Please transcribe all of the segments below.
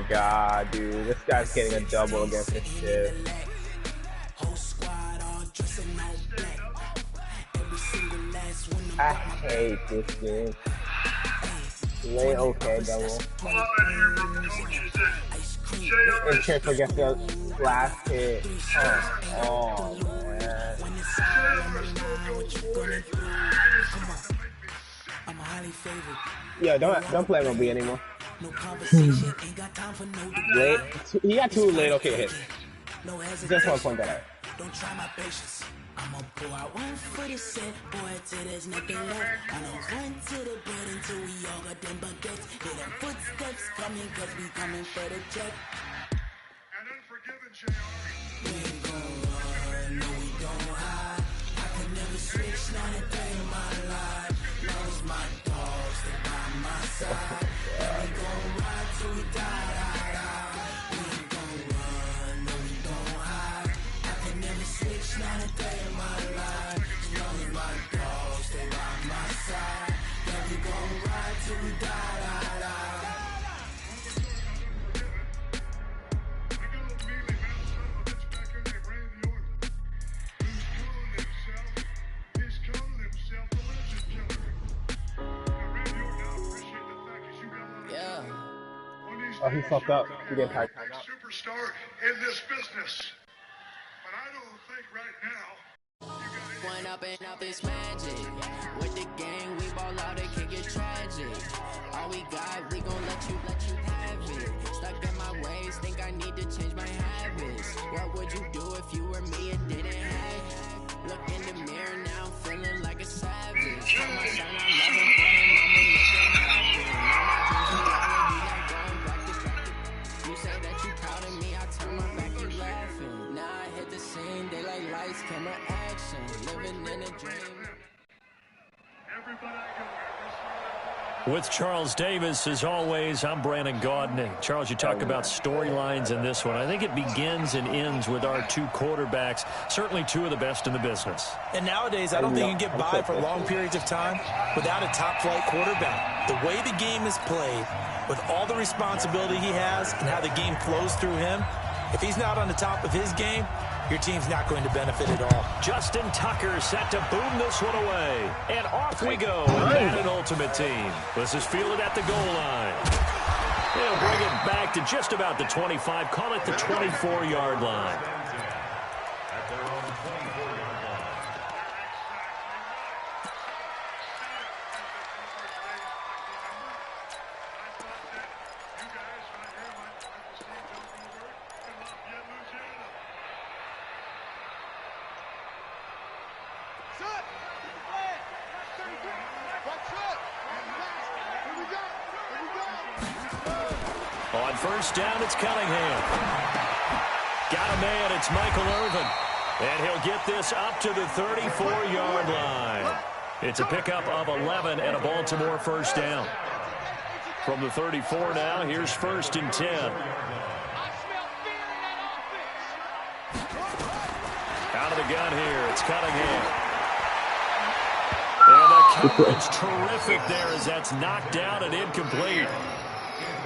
my god, dude. This guy's getting a double against this shit. I hate this game. Lay okay, double. And can't forget the last hit. Oh man. Yeah, don't play MLB anymore. Late. He got 2 late okay hits. Just want to point that out. Don't try my patience. I'm gonna pull out one for the set, boy, till there's nothing left. I know run to the bed until we all got them baguettes. Hear them footsteps coming, cause we coming for the check. And Unforgiven, JR. We ain't gon' run, no, we gon' hide. I could never switch, not a day in my life. Long as my dogs, they by my side. And we gon' ride till we die. Not a day in my life. As long as my dogs stay by my side. Yeah, we gon' ride till we die. Yeah. Oh, he fucked up. He didn't tie time out. Superstar in this business. Right now, point up and up is magic. With the gang, we ball out, it can get tragic. All we got, we gon' let you have it. Stuck in my ways, think I need to change my habits. What would you do if you were me and didn't have it? Look in the mirror now, I'm feeling like a savage. Tell my son I love him, but I'ma make it happen. You say that you proud of me, I turn my back and laughing. Now I hit the scene, they like lights, camera, action, living in a dream. With Charles Davis, as always, I'm Brandon Gaudney. Charles, you talk about storylines in this one. I think it begins and ends with our 2 quarterbacks, certainly 2 of the best in the business. And nowadays, I don't think you can get by for long periods of time without a top-flight quarterback. The way the game is played, with all the responsibility he has and how the game flows through him, if he's not on the top of his game, your team's not going to benefit at all. Justin Tucker set to boom this one away. And off we go with an ultimate team. This is fielded at the goal line. They'll bring it back to just about the 25. Call it the 24-yard line. On first down, it's Cunningham. Got a man, it's Michael Irvin. And he'll get this up to the 34-yard line. It's a pickup of 11 and a Baltimore first down. From the 34 now, here's 1st and 10. Out of the gun here, it's Cunningham. And the coverage terrific there as that's knocked down and incomplete.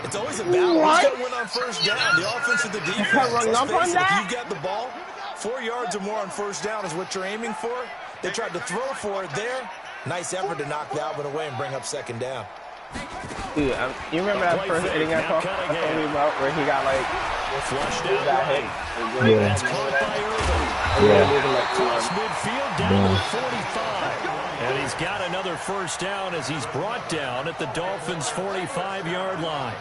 It's always a battle. Who's got to win on first down? The offense or the defense? Let's face it, if you get the ball, 4 yards or more on first down is what you're aiming for. They tried to throw for it there. Nice effort to knock that one away and bring up 2nd down. Dude, you remember that first inning I told you about where he got like flushed out that hit? That's caught by Irvin. Across midfield down to the 45. And he's got another first down as he's brought down at the Dolphins' 45-yard line.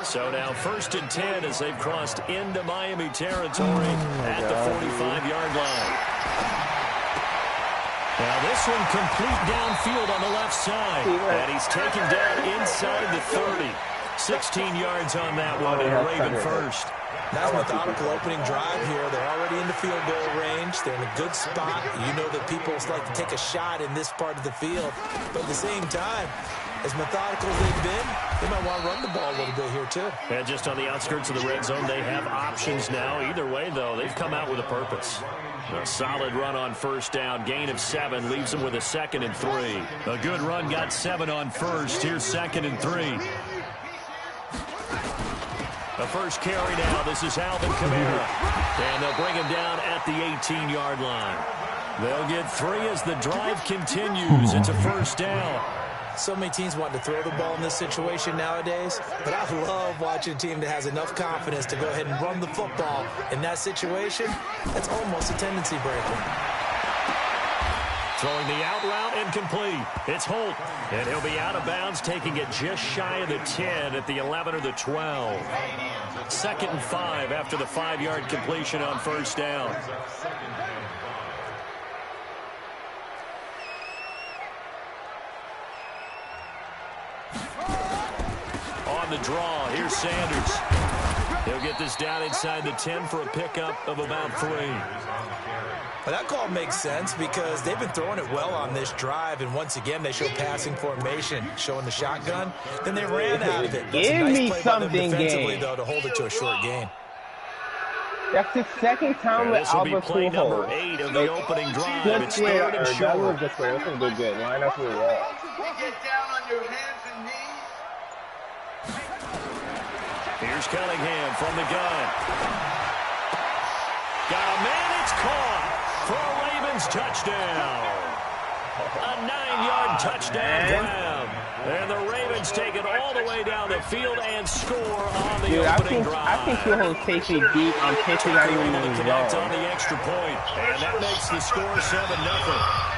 So now 1st and 10 as they've crossed into Miami territory at the 45-yard line. Now this one complete downfield on the left side. And he's taken down inside the 30. 16 yards on that one and Raven first. Nice methodical opening drive here. They're already in the field goal range. They're in a good spot. You know that people like to take a shot in this part of the field. But at the same time, as methodical as they've been, they might want to run the ball a little bit here too. And just on the outskirts of the red zone, they have options now. Either way, though, they've come out with a purpose. A solid run on first down. Gain of 7 leaves them with a 2nd and 3. A good run got 7 on first. Here's 2nd and 3. The first carry now. This is Alvin Kamara. And they'll bring him down at the 18-yard line. They'll get 3 as the drive continues. It's a first down. So many teams want to throw the ball in this situation nowadays, but I love watching a team that has enough confidence to go ahead and run the football in that situation. That's almost a tendency breaker. Throwing the out route incomplete. It's Holt, and he'll be out of bounds, taking it just shy of the 10 at the 11 or the 12. 2nd and 5 after the 5-yard completion on first down. On the draw, here's Sanders. He'll get this down inside the 10 for a pickup of about 3. Well, that call makes sense because they've been throwing it well on this drive, and once again they show passing formation, showing the shotgun. Then they ran out of it. That's Give a nice me play by them something, defensively, game. though, to hold it to a short gain. That's the second time with Albert play number Pujols. 8 of the opening drive. Good It's play, 3rd and that short. was good play. This was good. Line up really well. Get down on your hands and knees. Here's Cunningham from the gun. Got a man, it's caught for a Ravens touchdown. A 9-yard touchdown grab. And the Ravens take it all the way down the field and score on the opening drive. I think Pujols takes it deep on pitches not even in his Connect zone. on the extra point, and that makes the score 7-0.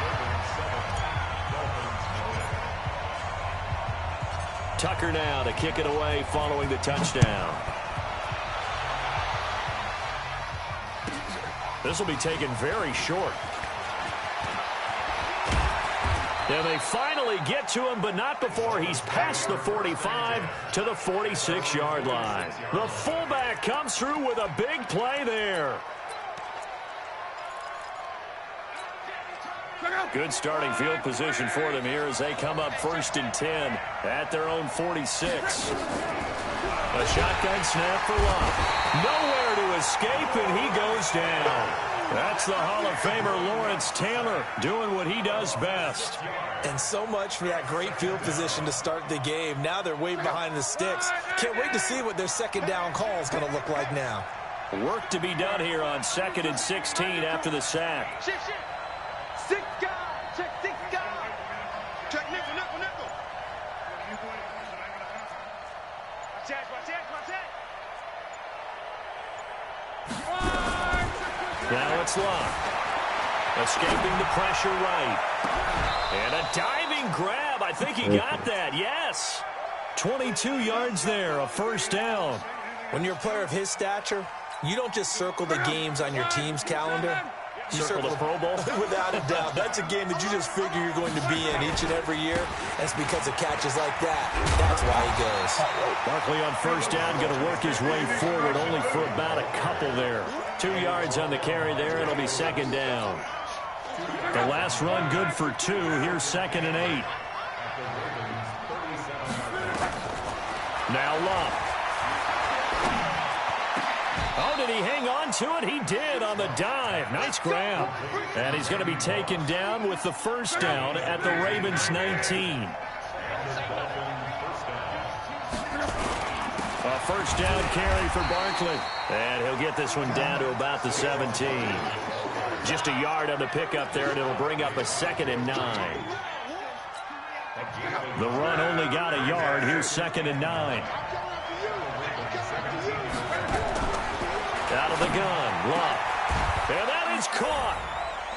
Tucker now to kick it away following the touchdown. This will be taken very short. And they finally get to him, but not before he's past the 45 to the 46-yard line. The fullback comes through with a big play there. Good starting field position for them here as they come up 1st and 10 at their own 46. A shotgun snap for Love. Nowhere to escape, and he goes down. That's the Hall of Famer Lawrence Taylor doing what he does best. And so much for that great field position to start the game. Now they're way behind the sticks. Can't wait to see what their second down call is going to look like now. Work to be done here on 2nd and 16 after the sack. Check. 6 guys. Check 6 guys. Check nickel. Now it's Love. Escaping the pressure right. And a diving grab. I think he got that. Yes. 22 yards there. A first down. When you're a player of his stature, you don't just circle the games on your team's calendar. You Circle the Pro Bowl? Without a doubt. That's a game that you just figure you're going to be in each and every year. That's because of catches like that. That's why he goes. Barkley on first down, going to work his way forward only for about a couple there. 2 yards on the carry there. It'll be 2nd down. The last run good for 2. Here's 2nd and 8. Now Love. Oh, did he hang on to it? He did on the dive. Nice grab. And he's going to be taken down with the first down at the Ravens 19. A first down carry for Barkley. And he'll get this one down to about the 17. Just a yard on the pickup there, and it'll bring up a 2nd and 9. The run only got a yard. Here's 2nd and 9. Out of the gun, Love. And that is caught.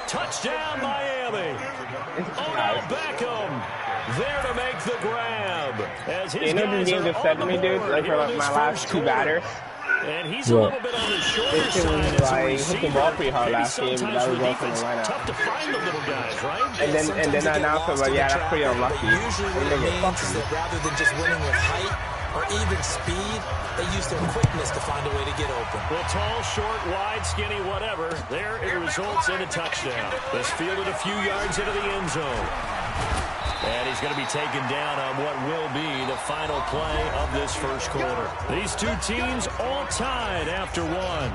Touchdown, Miami. Odell Beckham there to make the grab. As his guys are on the board like for my last 2 batters. And he's a little bit on the shorter This side was as a like receiver. hit the ball pretty hard Maybe last game. sometimes That was for all from the defense, lineup. tough to find the little guys, right? And then I announced it, but yeah, that's pretty unlucky. Usually what it means is that rather than just winning with height or even speed, they use their quickness to find a way to get open. Well, tall, short, wide, skinny, whatever. There it results in a touchdown. This fielded a few yards into the end zone. And he's going to be taken down on what will be the final play of this first quarter. These two teams all tied after one.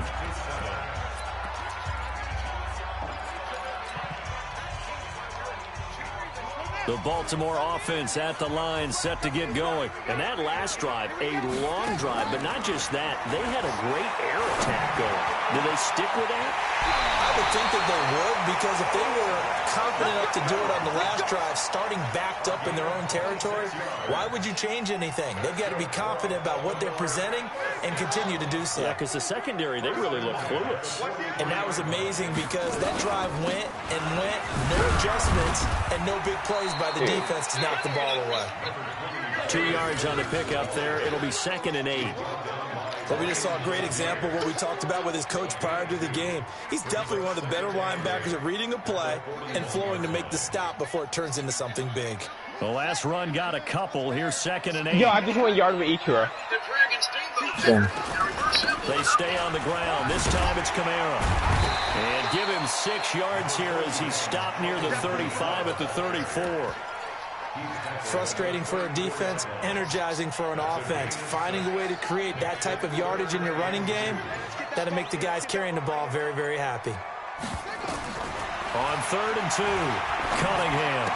The Baltimore offense at the line, set to get going. And that last drive, a long drive, but not just that. They had a great air attack going. Do they stick with that? I would think that they would, because if they were confident enough to do it on the last drive, starting backed up in their own territory, why would you change anything? They've got to be confident about what they're presenting and continue to do so. Yeah, because the secondary, they really look clueless. And that was amazing because that drive went and went, no adjustments, and no big plays by the defense to knock the ball away. 2 yards on the pickup there. It'll be 2nd and 8. But we just saw a great example of what we talked about with his coach prior to the game. He's definitely one of the better linebackers at reading a play and flowing to make the stop before it turns into something big. The last run got a couple. Here's 2nd and 8. Yo, I just want yard with Ichiro. They stay on the ground. This time it's Kamara. And give him 6 yards here as he stopped near the 35 at the 34. Frustrating for a defense, energizing for an offense. Finding a way to create that type of yardage in your running game, that'll make the guys carrying the ball very, very happy. On 3rd and 2, Cunningham.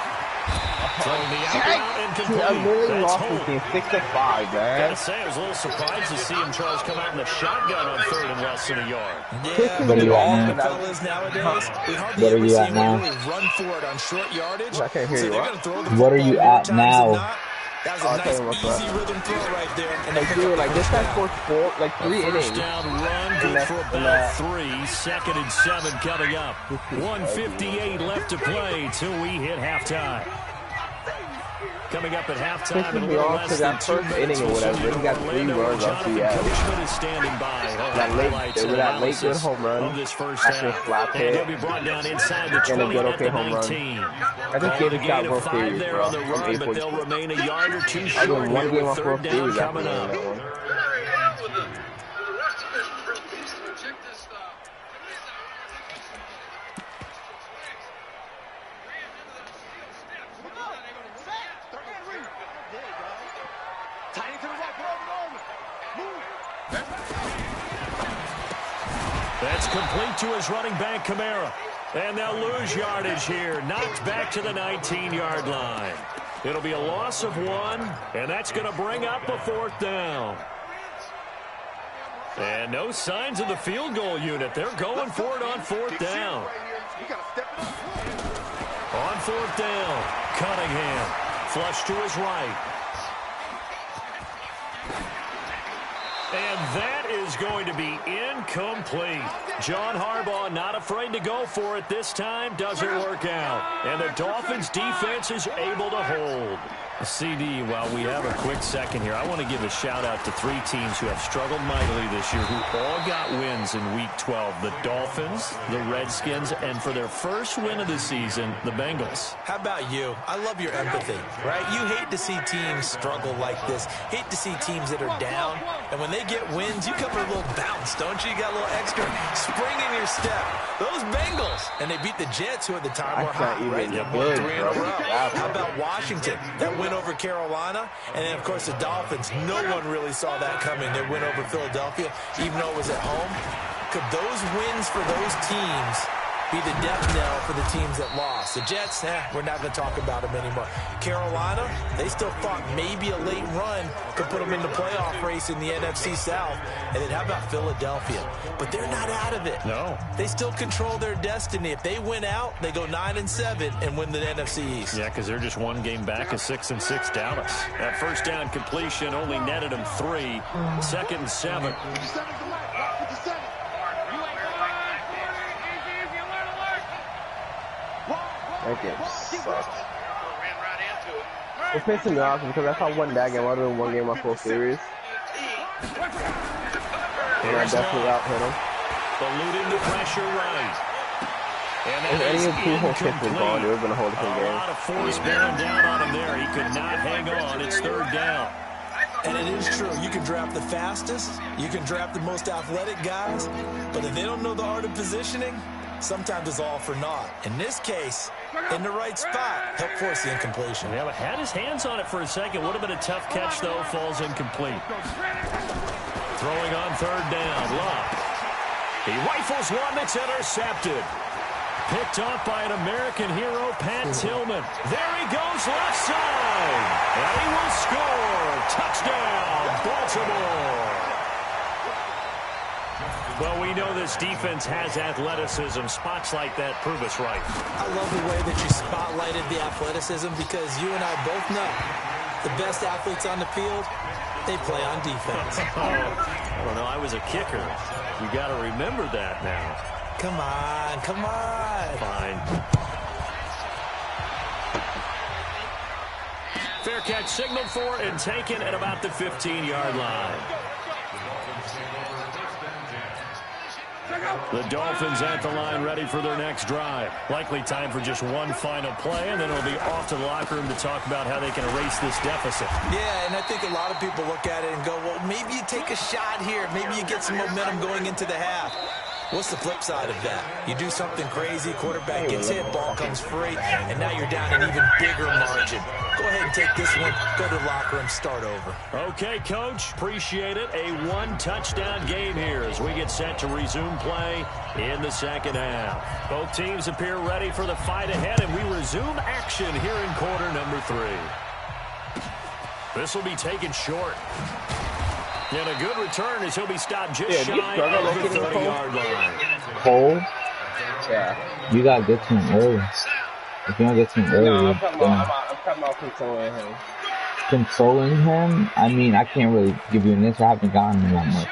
Throwing the out route incomplete. I literally That's lost Holt. this game 6-5, man. Gotta say, I was a little surprised to see him try to come out in the shotgun on 3rd and less than a yard. Yeah, What are you all at the now? fellas nowadays, we hardly What are ever you see at them now? really run for it on short yardage. I can't hear so you. they're What? gonna throw the What are football you more at times now? than not. That was a I'll tell you nice, what's up. easy rhythm throw right there. And Like, dude, like, this guy scored 3 innings. First down run, good for about 3. 2nd and 7 coming up. 1:58 left to play till we hit halftime. Coming up at halftime in a little less than 2 minutes. Inning or whatever, he got 3 runs off the Coachman is standing by. That late good home run. Of this first After half. slap And hit. he'll be brought down inside the And a 20 good, at the home run. 19. I just gave The him gain shot of World 5 Series, there bro. on the run, but they'll remain a yard or 2 I short won one here game with off 3rd World down Series after coming up. that one. That's complete to his running back, Kamara. And they'll lose yardage here. Knocked back to the 19-yard line. It'll be a loss of 1, and that's going to bring up a 4th down. And no signs of the field goal unit. They're going for it on 4th down. On 4th down, Cunningham. Flush to his right. And that is going to be incomplete. John Harbaugh not afraid to go for it this time. Doesn't work out. And the Dolphins defense is able to hold. CD, while we have a quick second here, I want to give a shout-out to 3 teams who have struggled mightily this year, who all got wins in Week 12. The Dolphins, the Redskins, and for their first win of the season, the Bengals. How about you? I love your empathy, right? You hate to see teams struggle like this. Hate to see teams that are down. And when they get wins, you come with a little bounce, don't you? You got a little extra spring in your step. Those Bengals, and they beat the Jets, who at the time were hot, right? They won 3 in a row. How about Washington? That win over Carolina. And then, of course, the Dolphins. No one really saw that coming. They win over Philadelphia, even though it was at home. Could those wins for those teams be the death knell for the teams that lost? The Jets, we're not going to talk about them anymore. Carolina, they still thought maybe a late run could put them in the playoff race in the NFC South. And then how about Philadelphia? But they're not out of it. No. They still control their destiny. If they win out, they go 9-7 and win the NFC East. Yeah, because they're just 1 game back of 6-6 Dallas. That first down completion only netted them 3. 2nd and 7. That game sucks. It pissing me off because if I won that game, I would have been 1 game off full series. And I definitely out-hit him. Eluding the pressure right. And If that any is of 2 whole kicks were gone, it would have been a whole different A game. lot of force bearing down on him there. He could not hang on. It's 3rd down. And it is true. You can draft the fastest. You can draft the most athletic guys. But if they don't know the art of positioning, sometimes it's all for naught. In this case, in the right spot, helped force the incompletion. Yeah, but had his hands on it for a second. Would have been a tough catch, though. Falls incomplete. Throwing on 3rd down. Love. He rifles one that's intercepted. Picked off by an American hero, Pat Tillman. There he goes left side. And he will score. Touchdown, Baltimore. Well, we know this defense has athleticism. Spots like that prove us right. I love the way that you spotlighted the athleticism because you and I both know the best athletes on the field, they play on defense. I don't know. I was a kicker. You got to remember that now. Come on, come on. Fine. Fair catch signaled for and taken at about the 15-yard line. The Dolphins at the line ready for their next drive. Likely time for just one final play, and then it'll be off to the locker room to talk about how they can erase this deficit. Yeah, and I think a lot of people look at it and go, well, maybe you take a shot here. Maybe you get some momentum going into the half. What's the flip side of that? You do something crazy, quarterback gets hit, ball comes free, and now you're down an even bigger margin. Go ahead and take this one, go to the locker room, start over. Okay, Coach, appreciate it. A one-touchdown game here as we get set to resume play in the second half. Both teams appear ready for the fight ahead, and we resume action here in quarter number 3. This will be taken short. And a good return as he'll be stopped just shy of the 30-yard line. Cole? Yeah. You gotta get to him early. If you don't get to him early, No, I'm talking about consoling him. Consoling him? I mean, I can't really give you an answer. I haven't gotten him that much.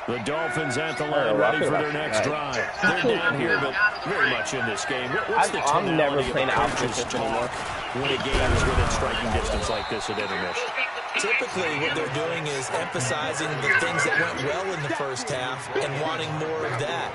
The Dolphins at the line ready for their next drive. They're down here, but very much in this game. What's the I'm never tonality playing of the coach's offense talk when a game is within striking distance like this at intermission? Typically, what they're doing is emphasizing the things that went well in the first half and wanting more of that.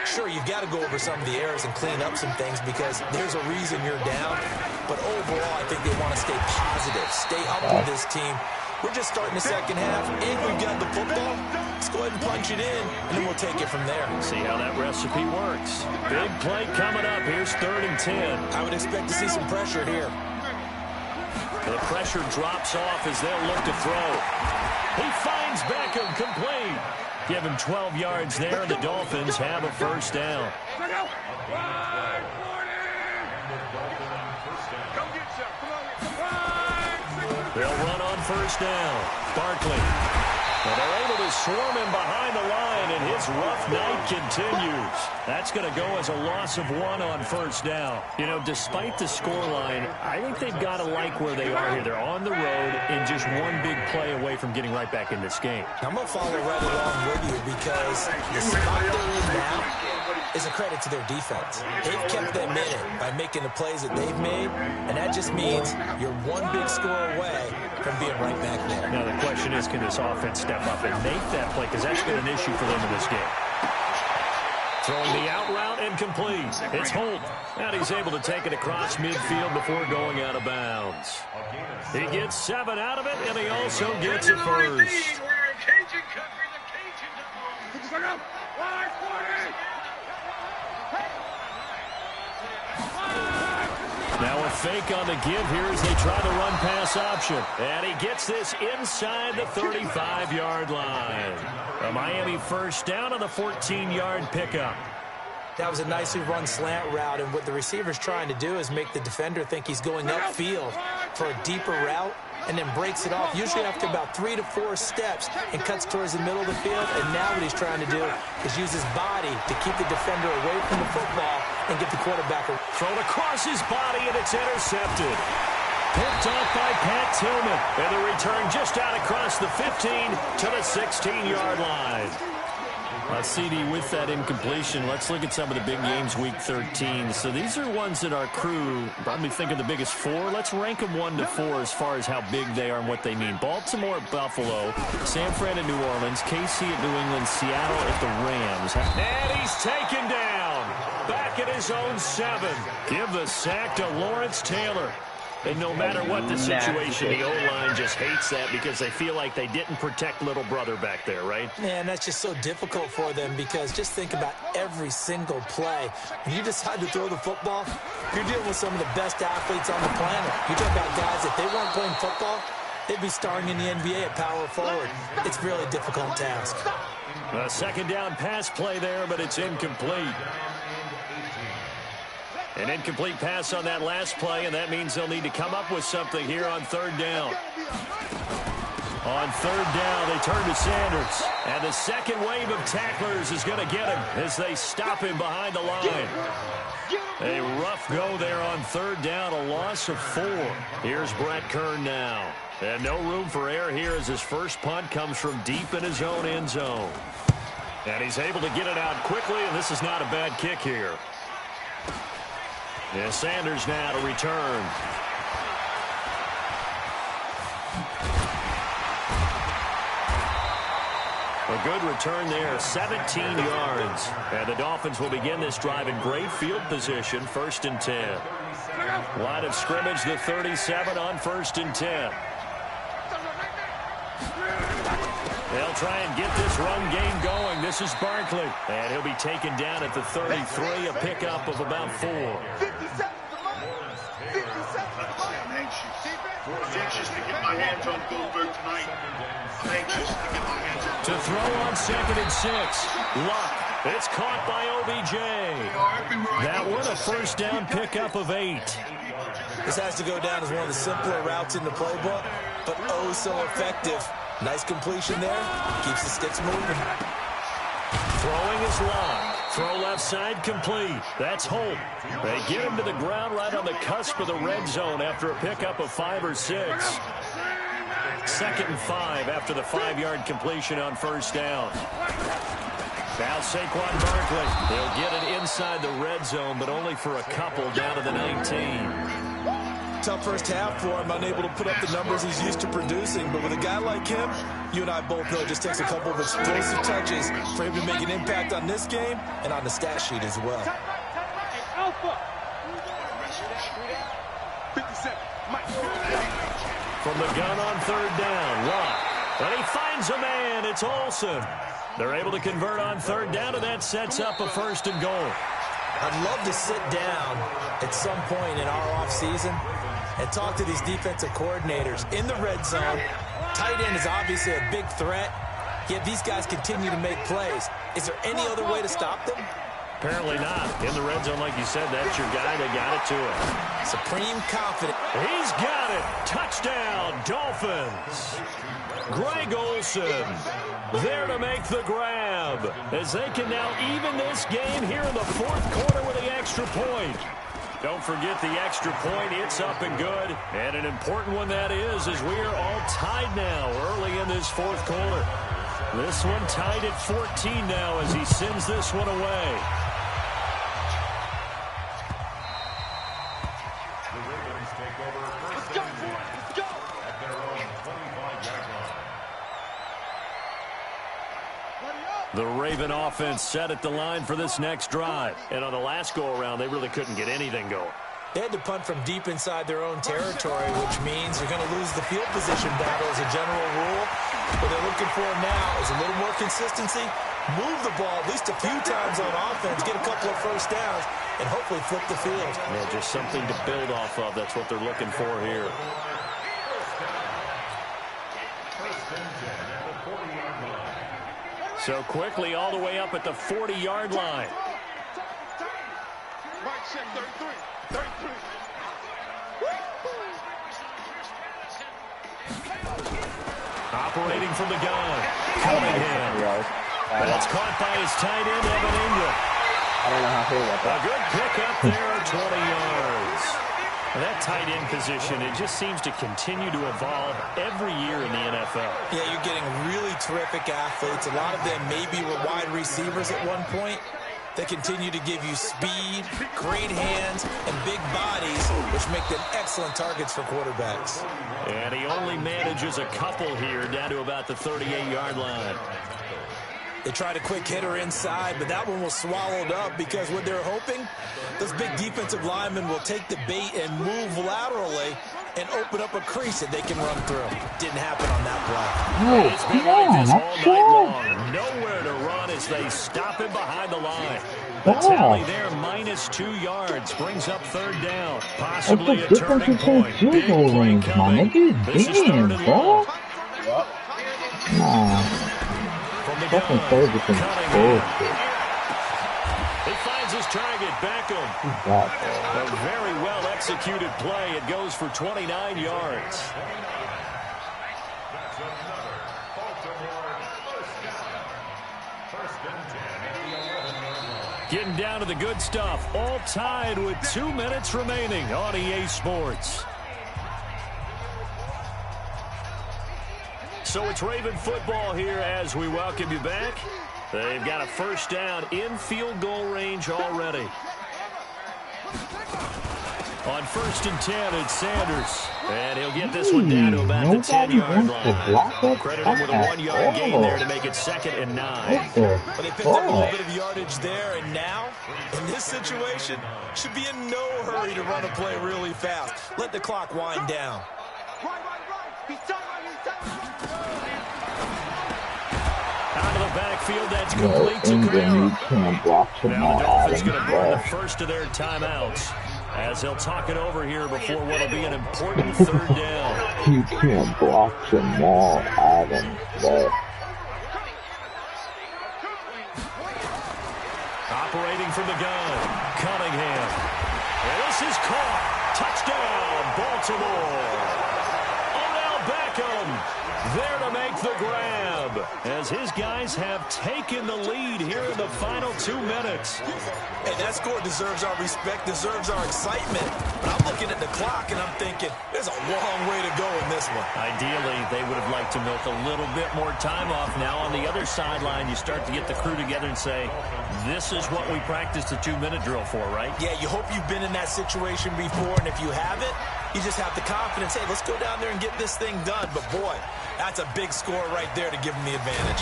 Sure, you've got to go over some of the errors and clean up some things because there's a reason you're down. But overall, I think they want to stay positive, stay up with this team. We're just starting the second half, and we've got the football. Let's go ahead and punch it in, and then we'll take it from there. See how that recipe works. Big play coming up. Here's 3rd and 10. I would expect to see some pressure here. The pressure drops off as they'll look to throw. He finds Beckham complete. Give him 12 yards there. The Dolphins have a first down. They'll run on first down. Barkley. Well, they're able to swarm him behind the line, and his rough night continues. That's going to go as a loss of 1 on first down. You know, despite the scoreline, I think they've got to like where they are here. They're on the road and just one big play away from getting right back in this game. I'm going to follow right along with you because the spot they're in now is a credit to their defense. They've kept them in it by making the plays that they've made, and that just means you're one big score away from being right back there. Now, the question is, can this offense step up and make that play? Because that's been an issue for them in this game. Throwing the out route incomplete. It's Holt. And he's able to take it across midfield before going out of bounds. He gets 7 out of it, and he also gets a first. Now a fake on the give here as they try the run-pass option. And he gets this inside the 35-yard line. A Miami first down on the 14-yard pickup. That was a nicely run slant route, and what the receiver's trying to do is make the defender think he's going upfield for a deeper route and then breaks it off, usually after about 3 to 4 steps, and cuts towards the middle of the field. And now what he's trying to do is use his body to keep the defender away from the football and get the quarterback. Thrown across his body, and it's intercepted. Picked off by Pat Tillman. And the return just out across the 15 to the 16-yard line. CD with that incompletion. Let's look at some of the big games week 13. So these are ones that our crew probably think of the biggest 4. Let's rank them 1 to 4 as far as how big they are and what they mean. Baltimore at Buffalo, San Fran at New Orleans, KC at New England, Seattle at the Rams. And he's taken down. Back at his own 7. Give the sack to Lawrence Taylor. And no matter what the situation, the O-line just hates that because they feel like they didn't protect little brother back there, right? Man, that's just so difficult for them because just think about every single play. When you decide to throw the football, you're dealing with some of the best athletes on the planet. You talk about guys, if they weren't playing football, they'd be starring in the NBA at power forward. It's a really difficult task. A second down pass play there, but it's incomplete. An incomplete pass on that last play, and that means they'll need to come up with something here on third down. On third down, they turn to Sanders. And the second wave of tacklers is going to get him as they stop him behind the line. A rough go there on third down, a loss of 4. Here's Brett Kern now. And no room for error here as his first punt comes from deep in his own end zone. And he's able to get it out quickly, and this is not a bad kick here. And Sanders now to return. A good return there, 17 yards. And the Dolphins will begin this drive in great field position, 1st and 10. Line of scrimmage, the 37 on 1st and 10. They'll try and get this run game going. This is Barkley. And he'll be taken down at the 33, a pickup of about 4. I'm anxious to get my hands on Goldberg tonight. I'm anxious to get my hands on. To throw on 2nd and 6. Luck. It's caught by OBJ. That one a first down pickup of 8. This has to go down as one of the simpler routes in the playbook, but oh so effective. Nice completion there. Keeps the sticks moving. Throwing is Luck. Throw left side complete. That's Holt. They get him to the ground right on the cusp of the red zone after a pickup of 5 or 6. 2nd and 5 after the 5-yard completion on first down. Now Saquon Barkley. They'll get it inside the red zone, but only for a couple down to the 19. Tough first half for him, unable to put up the numbers he's used to producing. But with a guy like him, you and I both know it just takes a couple of explosive touches for him to make an impact on this game and on the stat sheet as well. From the gun on third down, Luck. And he finds a man. It's Olsen. They're able to convert on third down, and that sets up a 1st and goal. I'd love to sit down at some point in our offseason and talk to these defensive coordinators in the red zone. Tight end is obviously a big threat, yet these guys continue to make plays. Is there any other way to stop them? Apparently not. In the red zone, like you said, that's your guy. They got it to him. Supreme confidence. He's got it. Touchdown, Dolphins. Greg Olsen there to make the grab as they can now even this game here in the 4th quarter with the extra point. Don't forget the extra point. It's up and good. And an important one that is, as we are all tied now early in this 4th quarter. This one tied at 14 now as he sends this one away. Let's go, boys. Let's go. The Raven offense set at the line for this next drive. And on the last go-around, they really couldn't get anything going. They had to punt from deep inside their own territory, which means you're going to lose the field position battle as a general rule. What they're looking for now is a little more consistency, move the ball at least a few times on offense, get a couple of first downs, and hopefully flip the field. Yeah, just something to build off of. That's what they're looking for here. So quickly all the way up at the 40-yard line. Right check, 33. 33. Operating from the gun. Cunningham. That's caught by his tight end, Evan Ingram. I don't know how to feel about that. A good pickup there, 20 yards. That tight end position, it just seems to continue to evolve every year in the NFL. Yeah, you're getting really terrific athletes. A lot of them maybe were wide receivers at one point. They continue to give you speed, great hands, and big bodies, which make them excellent targets for quarterbacks. And he only manages a couple here down to about the 38-yard line. They tried a quick hitter inside, but that one was swallowed up because what they're hoping, those big defensive linemen will take the bait and move laterally and open up a crease that they can run through. Didn't happen on that play. He's been like this all night long. Nowhere to run as they stop him behind the line. The tally there, -2 yards, brings up third down. Possibly a turning point. Big play coming. This is 3rd and long. From the gun, Cunningham. He finds his target. bring it. Beckham. A very well-executed play. It goes for 29 yards. Getting down to the good stuff. All tied with 2 minutes remaining on EA Sports. So it's Raven football here as we welcome you back. They've got a first down in field goal range already. On 1st and 10, it's Sanders. And he'll get this one down to about the 10-yard line. Credit him with a 1-yard gain there to make it 2nd and 9. But they picked up a little bit of yardage there, and now, in this situation, should be in no hurry to run a play really fast. Let the clock wind down. Out of the backfield, that's complete to Graham. Now the Dolphins going to burn the first of their timeouts as they'll talk it over here before what will be an important 3rd down. You can't block them all, Adam. Operating from the gun, Cunningham. And this is caught. Touchdown, Baltimore. Odell Beckham there to make the grab as his guys have taken the lead here in the final 2 minutes. Hey, that score deserves our respect, deserves our excitement. But I'm looking at the clock and I'm thinking, there's a long way to go in this one. Ideally, they would have liked to milk a little bit more time off. Now on the other sideline, you start to get the crew together and say, this is what we practiced a 2-minute drill for, right? Yeah, you hope you've been in that situation before, and if you haven't, you just have the confidence, hey, let's go down there and get this thing done. But boy, that's a big score right there to give them the advantage.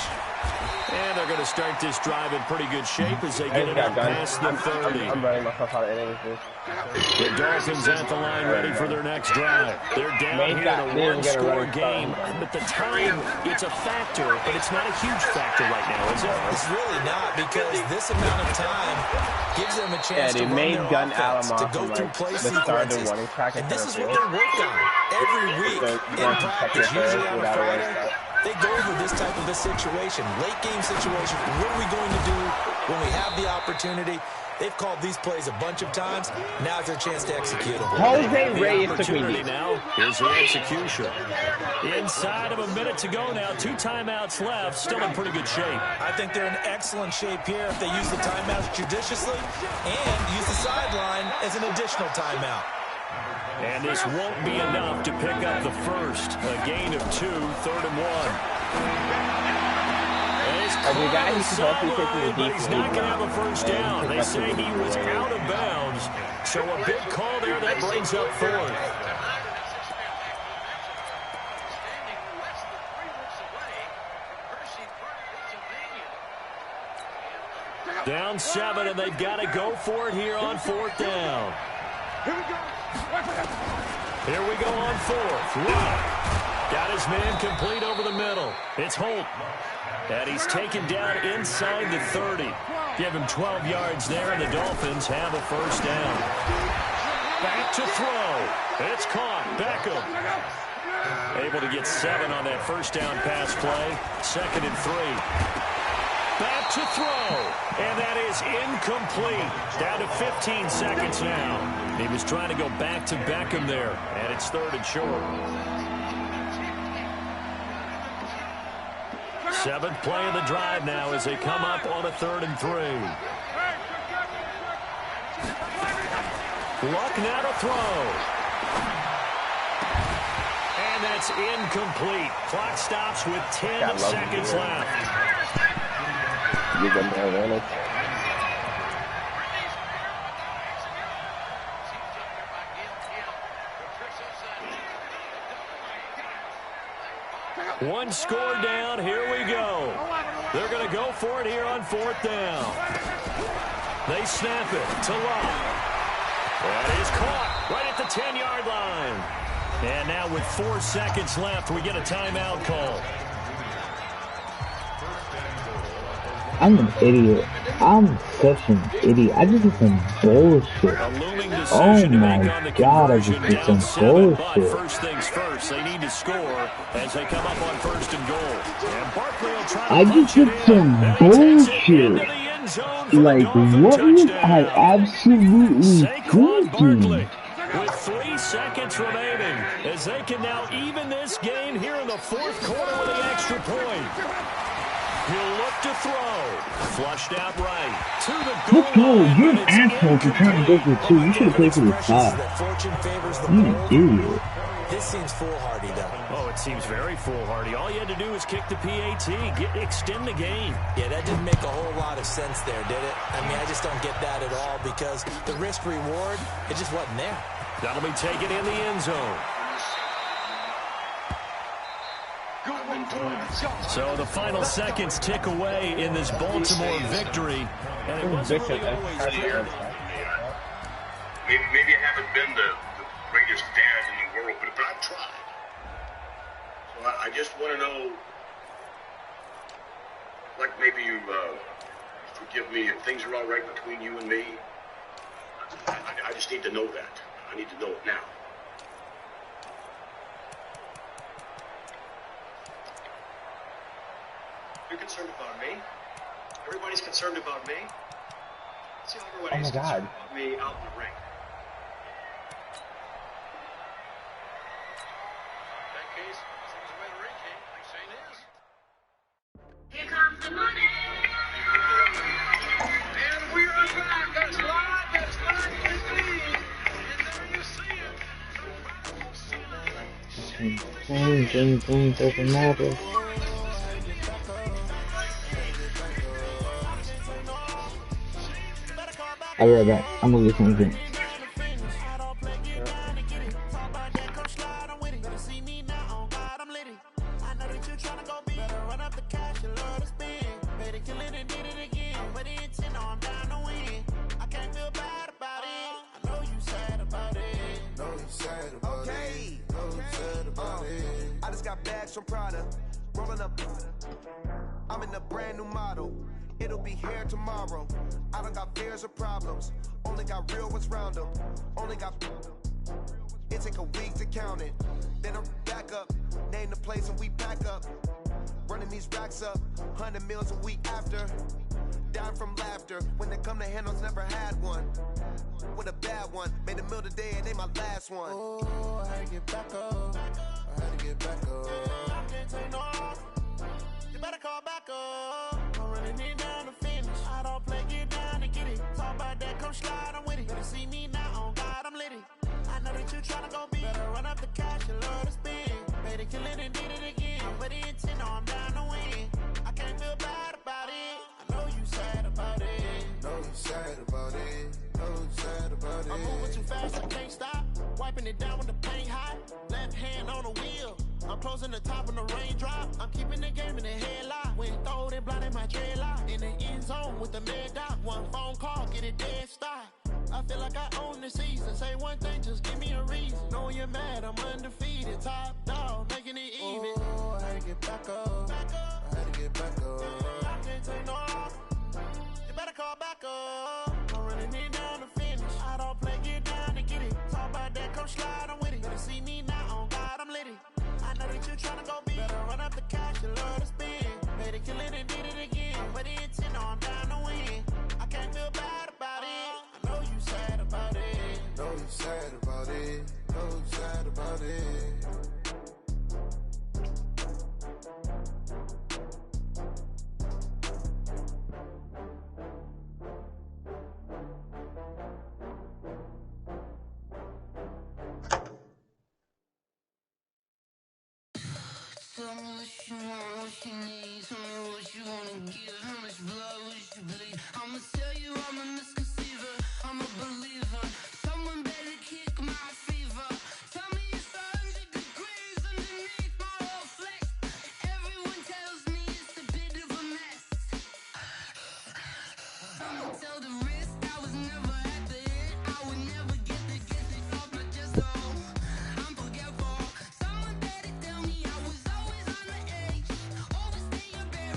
And they're going to start this drive in pretty good shape as they get it up past the 30. I'm running myself out of innings. The Dolphins at the line ready for their next drive. They're down here in a one-score game. But the time, it's a factor, but it's not a huge factor right now, is it? It's really not, because this amount of time gives them a chance to run their offense, to go through play sequences. And this is what they work on every week in practice, usually on a Friday. They go over this type of a situation, late game situation. What are we going to do when we have the opportunity? They've called these plays a bunch of times. Now's their chance to execute them. Jose Reyes took me now. Here's the execution. Inside of a minute to go now. 2 timeouts left. Still in pretty good shape. I think they're in excellent shape here if they use the timeouts judiciously and use the sideline as an additional timeout. And this won't be enough to pick up the first. A gain of 2, 3rd and 1. The guy who's supposed to be taking the deep, he's not going to have a first down. They say he was out of bounds. So a big call there that brings up 4th. Down 7, and they've got to go for it here on 4th down. Here we go on 4th. Got his man complete over the middle. It's Holt. And he's taken down inside the 30. Give him 12 yards there, and the Dolphins have a first down. Back to throw. It's caught. Beckham. Able to get 7 on that first down pass play. 2nd and 3. Back to throw. And that is incomplete. Down to 15 seconds now. He was trying to go back to Beckham there. And it's 3rd and short. 7th play of the drive now as they come up on a 3rd and 3. Luck now to throw. And that's incomplete. Clock stops with 10 seconds left. You got the advantage. One score down. Here we go. They're going to go for it here on 4th down. They snap it to Luck. That is caught right at the 10-yard line. And now with 4 seconds left, we get a timeout call. I'm an idiot. I'm such an idiot. I just did some bullshit. Oh my god, I just did some bullshit. First things first, they need to score as they come up on 1st and goal. And Barkley will try I just did some bullshit. end zone for the Like, Dolphin what was touchdown. I absolutely Saquon thinking? Barkley with 3 seconds remaining as they can now even this game here in the fourth quarter with the extra point. He'll look to throw. Flushed out right to the goal Let's go. line. You're an But it's asshole for trying to go for 2. You should have played for the side. That fortune favors the You bold. idiot. This seems foolhardy, though. Oh, it seems very foolhardy. All you had to do was kick the PAT, extend the game. Yeah, that didn't make a whole lot of sense there, did it? I mean, I just don't get that at all because the risk-reward, it just wasn't there. That'll be taken in the end zone. So the final seconds tick away in this Baltimore victory. And it wasn't really always clear. Maybe I haven't been the greatest dad in the world, but I've tried. So I just want to know, like maybe you forgive me if things are all right between you and me. I just need to know that. I need to know it now. You're concerned about me? Everybody's concerned about me? See how Oh everybody's my God. concerned about me out in the ring. In that case, seems the way the ring came, like Shane is. Here comes the money. And we are back. That's live indeed. And there you see it. Doesn't matter. I'll be right back. I'm gonna get something. I just got bags from Prada, rolling up. I'm in a brand new model. It'll be here tomorrow. I don't got fears or problems. Only got real ones round them. Only got. It take a week to count it. Then I'm back up. Name the place and we pack up. Running these racks up. 100 meals a week after. Down from laughter. When they come to handles, never had one. With a bad one. Made a meal today and they my last one. Oh, I had to get back up. I had to get back up. I can't take no off. You better call back up. I'm running it down to finish. I don't play, get down to get it. Talk about that, come slide, I'm with it. Better see me now, on God, I'm litty. I know that you tryna go big. Better run up the cash, you love to spin. Made it, kill it, and did it again. But the intent, no, I'm down to win. I can't feel bad about it. I know you sad about it. Know you sad about it. Know you sad about it. I'm moving too fast, I can't stop. Wiping it down when the paint hot. Left hand on the wheel. I'm closing the top when the raindrop. I'm keeping the game in the headlock. When throwed and blinded my dreadlock. In the end zone with the mad dot. One phone call, get it dead stop. I feel like I own the season. Say one thing, just give me a reason. Knowing you're mad, I'm undefeated. Top dog, making it even. Oh, I had to get back up. I had to get back up. I can't take no off. You better call back up. I'm running it down to finish. I don't play, get down to get it. Talk about that, come slide, I'm with it. Better see me now, on God, I'm litty. I know that you tryna go big. Better run up the cash, you love to spin. Made it, kill it, and did it again. But the intent, no, I'm down to win. I can't feel bad about it. I know you sad about it. Know you sad about it. Know you sad about it. Tell me what you want, what you need. Tell me what you wanna give. How much blood would you bleed? I'ma tell you I'm a misconceiver. I'm a believer. Someone better kick my fever. Tell me it's 100 degrees underneath my whole flesh. Everyone tells me it's a bit of a mess. I'ma tell the risk I was never at the end. I would never get this off my chest. I'm forgetful. Someone better tell me I was always on the edge. Overstay your bear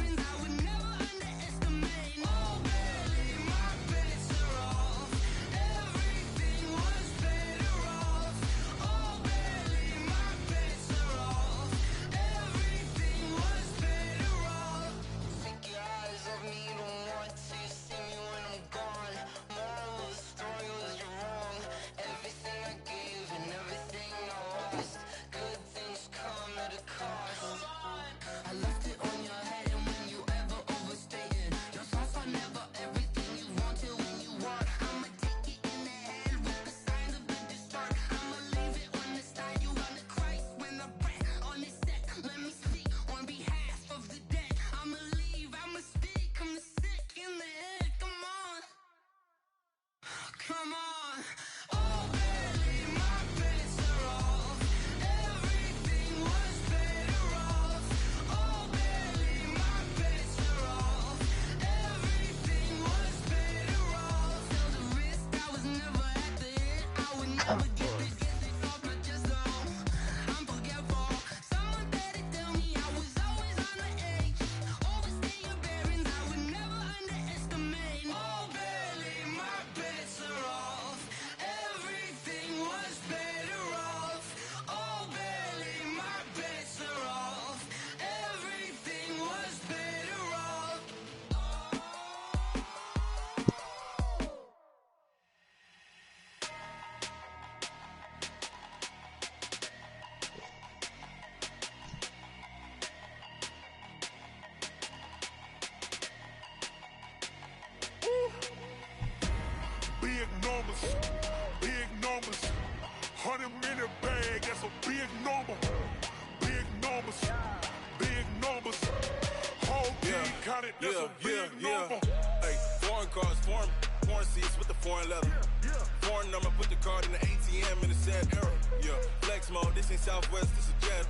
Hey, foreign cars, foreign seats with the foreign leather. Foreign number, put the card in the ATM in the sad era. Yeah, flex mode, this ain't Southwest, this is jet.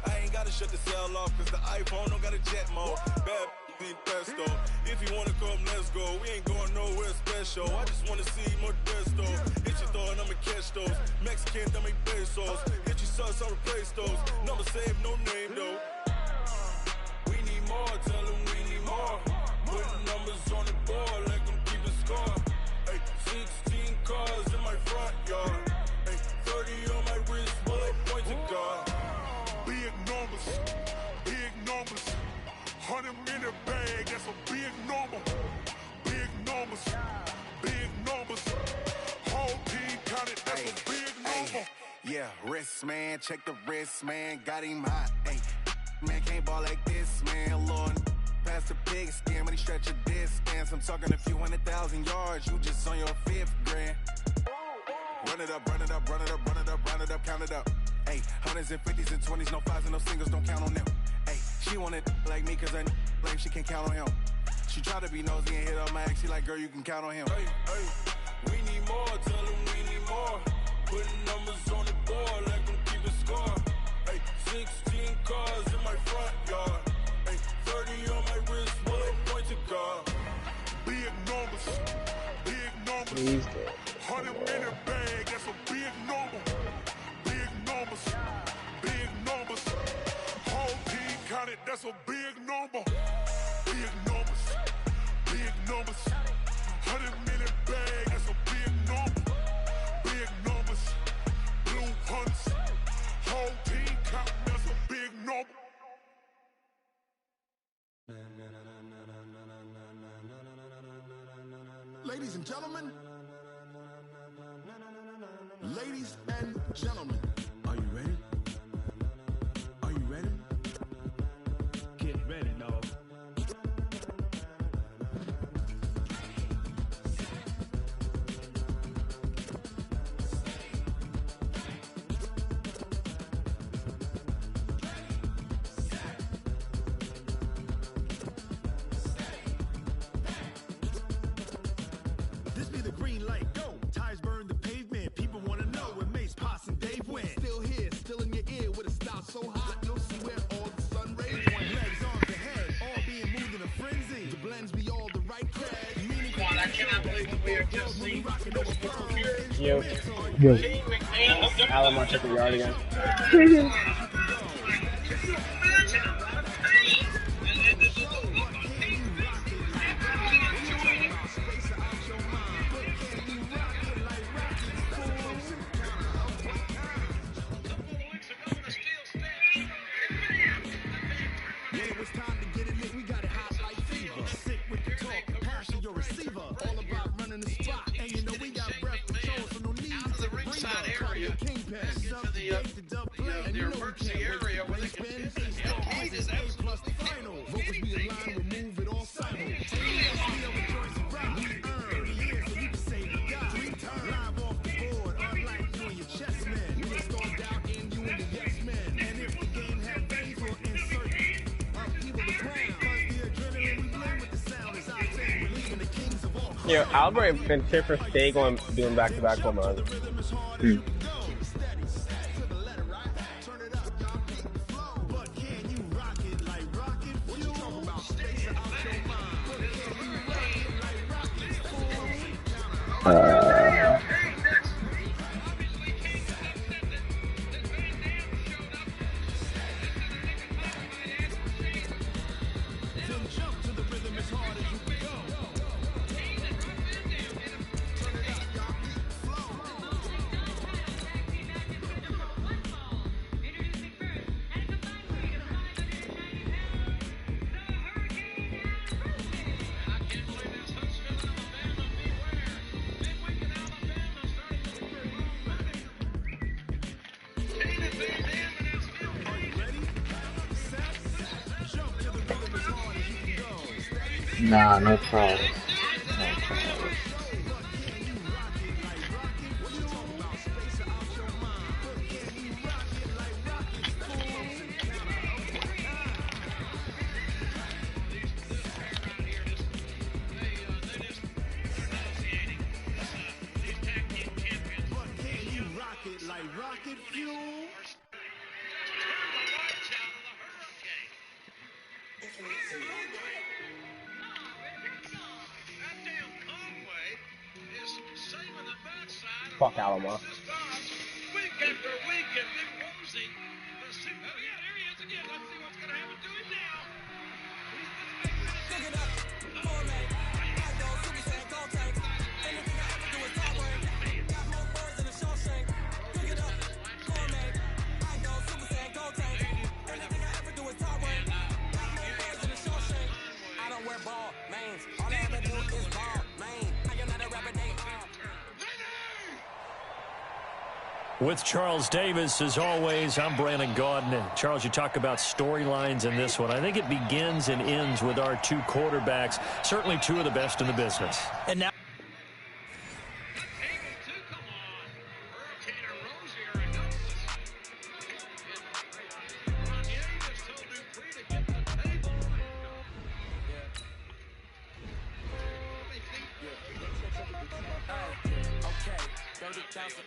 I ain't gotta shut the cell off, cause the iPhone don't got a jet mode. Bad ain't pesto. If you wanna come, let's go. We ain't going nowhere special. I just wanna see more desto. Hit your thought, I'ma catch those. Mexican, don't make pesos. Hit your sauce, I'll replace those. Number saved, no name though. We need more, tell them we need more. Putting numbers on the board, like I'm keeping score. Hey, 16 cars in my front yard. Hey, 30 on my wrist, while I point to God. Big numbers, big numbers. 100 minute bag, that's a big number. Big numbers, big numbers. Whole team counted, that's a big number. Yeah, wrist man, check the wrist man, got him hot. Ay, man can't ball like this, man. Lord, past the pig skin, but he stretch a distance. I'm talking a few 100,000 yards, you just on your 5th grand. Run it up, run it up, run it up, run it up, run it up, count it up. Ay, 100s and 50s and 20s, no 5s and no singles, don't count on them. Ay, she want it like me, cause I like she can count on him. She try to be nosy and hit up my ex, she like, girl, you can count on him. Hey, we need more, tell them we need more. Putting numbers on the board, like I'm keeping score. Hey, 16 cars in my front yard. Hey, 30 on my wrist, while I point to God. Big numbers, big numbers. 100 minute bag, that's a big number. Big numbers, big numbers. Whole team counted, that's a big number. Big numbers, big numbers. 100 minute bag, that's a big number. Big numbers, blue hunts. Whole team counting, that's a big number. Ladies and gentlemen, ladies and gentlemen, are you ready? Are you ready? Get ready, dog. This be the green light, go. Tires burn the pavement. People want to know where Mace, Potts, and Dave went. Still here, still in your ear with a style so hot, you'll see where all the sun rays went. Legs, arms, ahead, all being moved in a frenzy. The blends be all the right cred. Come on, I cannot believe what we have just seen. Yo. Alamo took the yard again. Yeah, it was time to get it lit. We got it hot like fever. Sick with the talk, passion your receiver. All about running the spot, and you know we got breath control, so no need to breathe. Ringside area, into the emergency area where they can fit. The gate is absolutely final. Vocals be aligned, remove it all simultaneously. We earn 30 years, so you can say the God. Return live off the board, unlike you and your chess men. We install doubt in you and the yes men. And if the game had veins, we'll insert upheaval the ground. Cause the adrenaline we blend with the sound is our thing. We're leaving the kings of all. Yo, Albert and Tipper stay going, doing back-to-back home runs. Nah, no problem. rocket fuel. Fuck Alamo. Week after week at Big Rosie. Oh, yeah, there he is again. Let's see what's going to happen to him now. Look it up. Format. I go Super Saiyan Gold Tank. Anything I ever do is all work. Got more birds than a Shawshank. Look it up. Format. I go Super Saiyan Gold Tank. Anything I ever do is all work. Got more birds than a Shawshank. I don't wear ball, mains. All I ever do is ball, main. I am not a rapper, they are. With Charles Davis, as always, I'm Brandon Gaudin. Charles, you talk about storylines in this one. I think it begins and ends with our two quarterbacks, certainly two of the best in the business. And now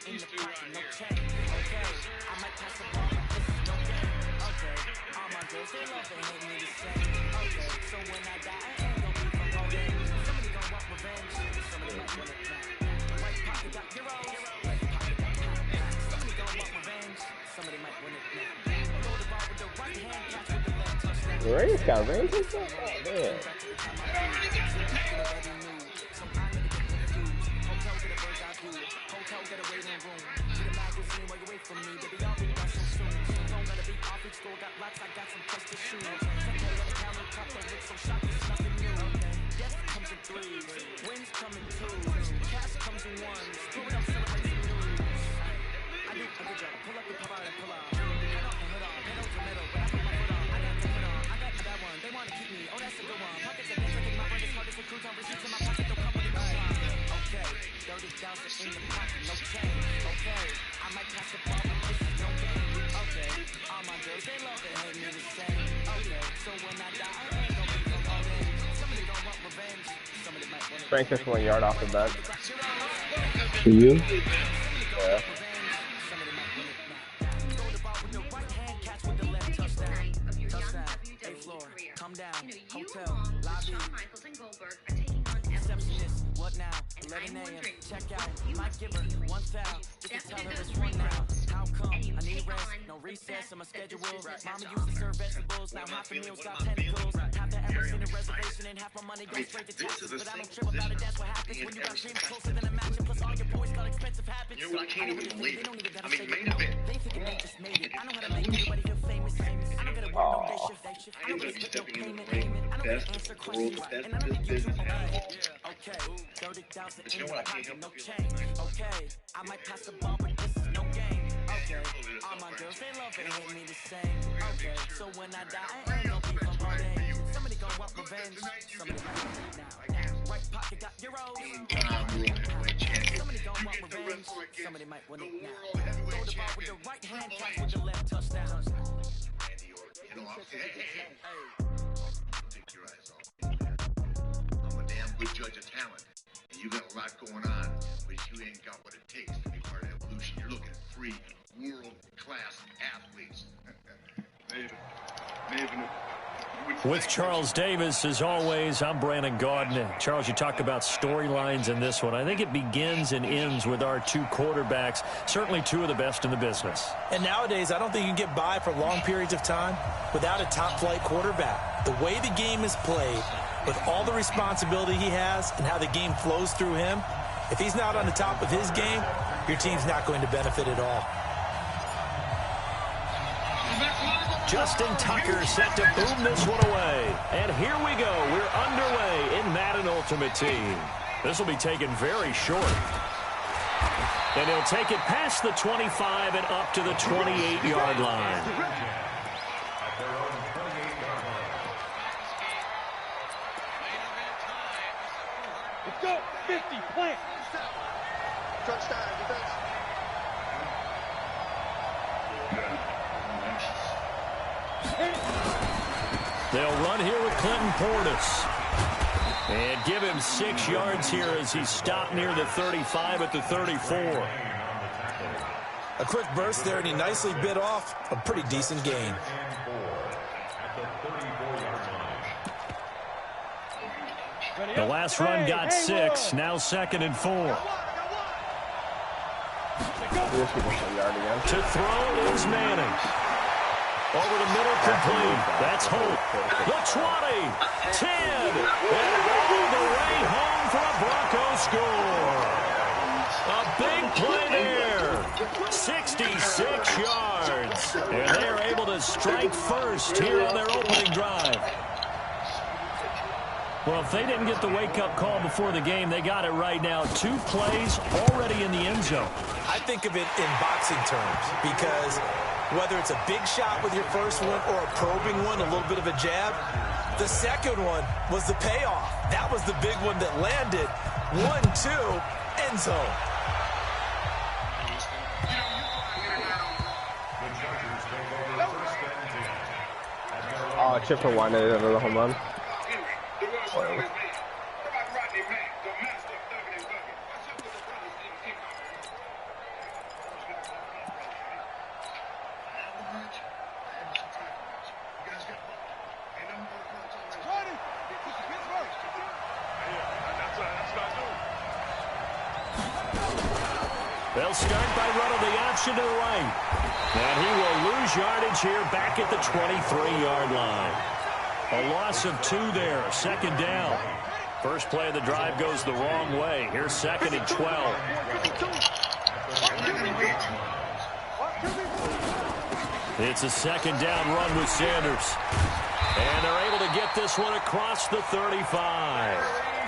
in the pocket, no change. Okay, I might pass the ball, but this is no game. Okay, all my girls, they love and hate me the same. Okay, so when I die, I ain't gonna be from all day. Somebody gonna want revenge, somebody might want it now. Right pocket got heroes, left pocket got pop. Somebody gonna want revenge, somebody might want it now. Throw the ball with the right hand, catch with the left touchdown. Ray's got range and stuff? Oh, man. Get a waiting room. Get a magazine while you wait for me. Baby, I'll be back so soon. Don't let it be off each school. Got lots, I got some place to shoot. Sunday on the counter, top that look so shocked, it's nothing new. Death comes in threes. Wins come in twos. Cash comes in ones. Throw it up, celebrate the news. I do a good job. Pull up the cover and pull out. Head off and hood on. Pedal to metal. When I put my foot on, I got to put on. I got that one. They want to keep me. Oh, that's a good one. Pockets against taking my brain as hard as a cruise on. Receipts in my pocket. Don't come with it. Okay. 30,000 in the pocket, no change. Okay, I might pass the ball, but this is no game. Okay, all my girls, they love it, hate me the same. Okay, so when I die, I ain't gonna be from all in. Somebody don't want revenge, somebody might want it. Frank just 1 yard off the bat. For you? Yeah. Somebody might want it now. Throw the ball with the right hand, catch with the left touchdown. Touchdown, A-floor, come down, hotel, lobby. Receptionist, what now? 11 a.m. Check out. My giver, one foul. You can tell her it's one now. How come? I need rest. No recess on my schedule. Mama used to serve vegetables. Now half the meals got tentacles. Half the hours in a reservation and half my money goes straight to taxes. But I don't trip about it. That's what happens when you got dreams closer than a match. Plus all your boys got expensive habits. You know what? I can't even believe it. I mean, main event. They think they just made it. I know how to make everybody feel famous. I don't gotta work no day shift. I don't gotta split no payment. I don't gotta answer questions. And I don't need you to okay. 30,000 in the pocket, no change. Okay, I might pass the ball, but this is no game. Okay, all my girls, they love it, hate me the same. Okay, so when I die, I ain't gonna be from all day. Somebody gon' want revenge, somebody might want it now. Right pocket got euros. Somebody gon' want revenge, somebody might want it now. Throw the ball with the right hand, catch with the left touchdown. You know, take your eyes off. I'm a damn good judge of talent. And you got a lot going on, but you ain't got what it takes to be part of evolution. You're looking at 3 world-class athletes. With Charles Davis, as always, I'm Brandon Gaudin. Charles, you talk about storylines in this one. I think it begins and ends with our two quarterbacks, certainly two of the best in the business. And nowadays, I don't think you can get by for long periods of time without a top-flight quarterback. The way the game is played, with all the responsibility he has and how the game flows through him, if he's not on the top of his game, your team's not going to benefit at all. Justin Tucker set to boom this one away. And here we go. We're underway in Madden Ultimate Team. This will be taken very short. And he'll take it past the 25 and up to the 28-yard line. Let's go. 50, plant. Touchdown, defense. They'll run here with Clinton Portis. And give him 6 yards here as he's stopped near the 35 at the 34. A quick burst there, and he nicely bit off a pretty decent gain. The last run got 6, now 2nd and 4. To throw is Manning. Over the middle, complete. That's Holt. The 20, 10, and all the way home for a Bronco score. A big play there. 66 yards. And they are able to strike first here on their opening drive. Well, if they didn't get the wake-up call before the game, they got it right now. 2 plays already in the end zone. I think of it in boxing terms because whether it's a big shot with your first one or a probing one, a little bit of a jab, the second one was the payoff. That was the big one that landed. 1-2, end zone. Oh, chip for one, another home run. They'll start by running the option to the right. And he will lose yardage here back at the 23-yard line. A loss of 2 there, 2nd down. First play of the drive goes the wrong way. Here's 2nd and 12. It's a 2nd down run with Sanders. And they're able to get this one across the 35.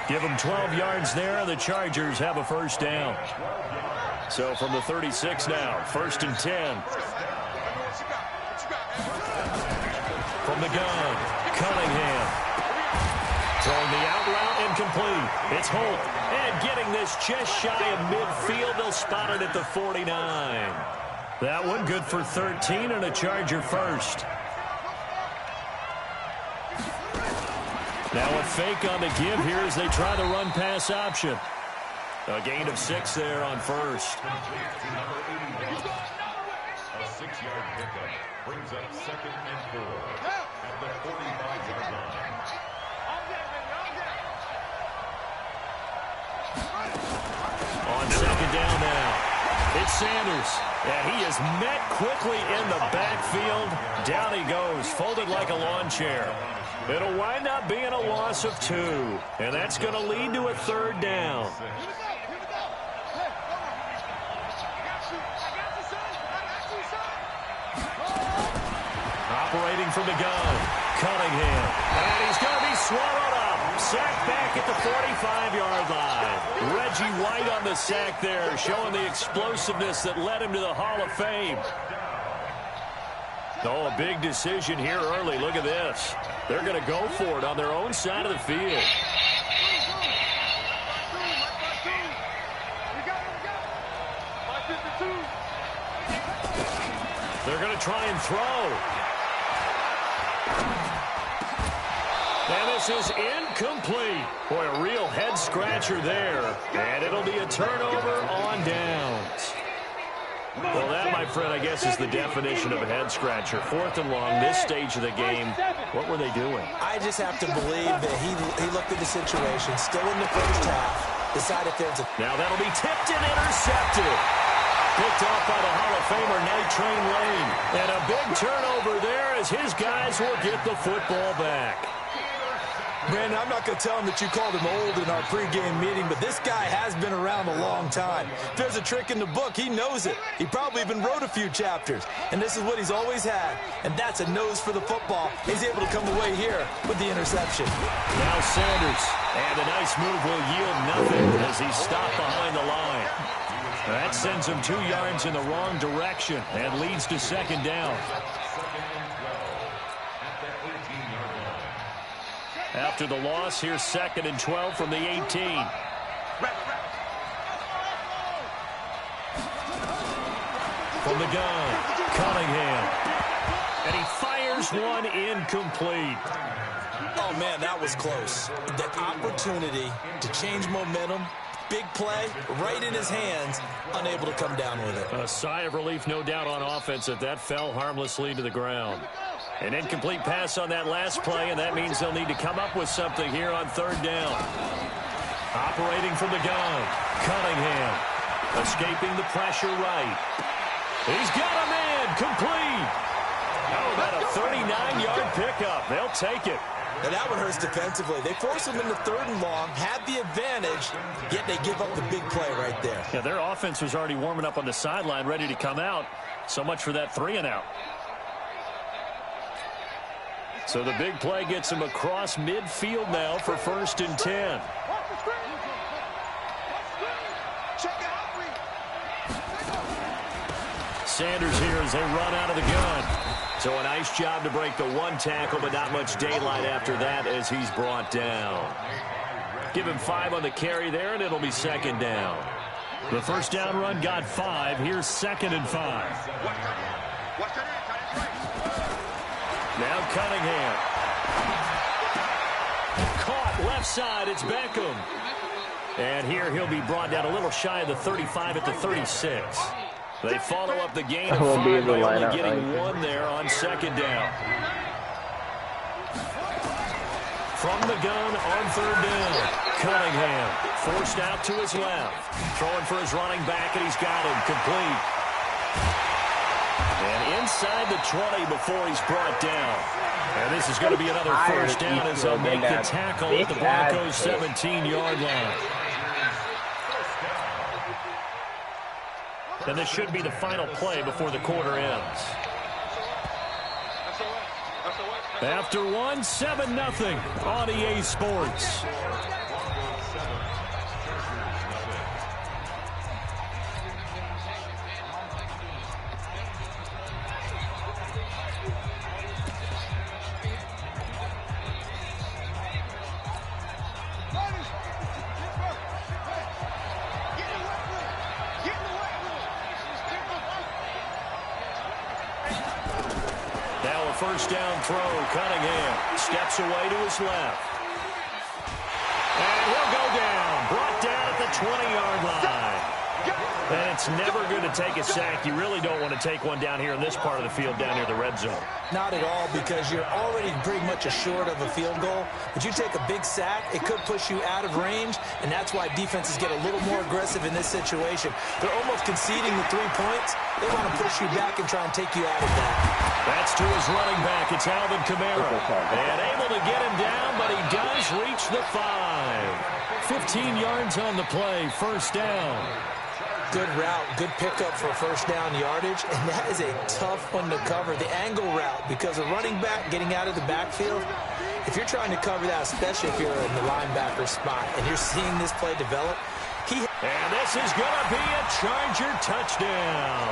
Give them 12 yards there, and the Chargers have a first down. So from the 36 now, 1st and 10. From the gun, Cunningham. Throwing the out route incomplete. It's Holt. And getting this just shy of midfield. They'll spot it at the 49. That one good for 13 and a Charger first. Now a fake on the give here as they try the run-pass option. A gain of 6 there on first. A 6-yard pickup brings up 2nd and 4 at the 45-yard line. On 2nd down now, it's Sanders. And he is met quickly in the backfield. Down he goes, folded like a lawn chair. It'll wind up being a loss of 2. And that's going to lead to a 3rd down. Operating from the gun, Cunningham. And he's going to be swallowed up. Sacked back at the 45-yard line. Reggie White on the sack there, showing the explosiveness that led him to the Hall of Fame. Oh, a big decision here early. Look at this. They're going to go for it on their own side of the field. They're going to try and throw. And this is incomplete. Boy, a real head-scratcher there. And it'll be a turnover on downs. Well, that, my friend, I guess is the definition of a head-scratcher. 4th and long, this stage of the game. What were they doing? I just have to believe that he looked at the situation, still in the first half, decided there's a... Now that'll be tipped and intercepted. Picked off by the Hall of Famer, Night Train Lane. And a big turnover there as his guys will get the football back. Brandon, I'm not going to tell him that you called him old in our pregame meeting, but this guy has been around a long time. If there's a trick in the book, he knows it. He probably even wrote a few chapters, and this is what he's always had, and that's a nose for the football. He's able to come away here with the interception. Now Sanders, and a nice move will yield nothing as he's stopped behind the line. That sends him 2 yards in the wrong direction and leads to 2nd down. After the loss, here's 2nd and 12 from the 18. From the gun, Cunningham. And he fires one incomplete. Oh, man, that was close. The opportunity to change momentum big play right in his hands, unable to come down with it. A sigh of relief, no doubt, on offense that fell harmlessly to the ground. An incomplete pass on that last play, and that means they'll need to come up with something here on third down. Operating from the gun, Cunningham. Escaping the pressure right. He's got a man, complete. How about a 39-yard pickup? They'll take it. And that one hurts defensively. They force him into third and long, had the advantage, yet they give up the big play right there. Yeah, their offense was already warming up on the sideline, ready to come out. So much for that 3-and-out. So the big play gets him across midfield now for 1st and 10. Sanders here as they run out of the gun. So a nice job to break the one tackle, but not much daylight after that as he's brought down. Give him 5 on the carry there, and it'll be 2nd down. The first down run got 5. Here's 2nd and 5. Now Cunningham. Caught left side. It's Beckham. And here he'll be brought down a little shy of the 35 at the 36. They follow up the gain of 5 by only getting 1 there on 2nd down. From the gun on 3rd down. Cunningham forced out to his left. Throwing for his running back, and he's got him complete. And inside the 20 before he's brought down. And this is going to be another first down as they'll make the tackle at the Broncos' 17-yard line. And this should be the final play before the quarter ends. After 1, 7-0 on EA Sports. First down throw. Cunningham steps away to his left. And he'll go down. Brought down at the 20-yard line. And it's never going to take a sack. You really don't want to take one down here in this part of the field, down near the red zone. Not at all, because you're already pretty much assured of a field goal. But you take a big sack, it could push you out of range, and that's why defenses get a little more aggressive in this situation. They're almost conceding the 3 points. They want to push you back and try and take you out of that. That's to his running back. It's Alvin Kamara. And able to get him down, but he does reach the 5. 15 yards on the play. First down. Good route, good pickup for first down yardage, and that is a tough one to cover. The angle route, because a running back getting out of the backfield, if you're trying to cover that, especially if you're in the linebacker spot, and you're seeing this play develop, and this is going to be a Charger touchdown.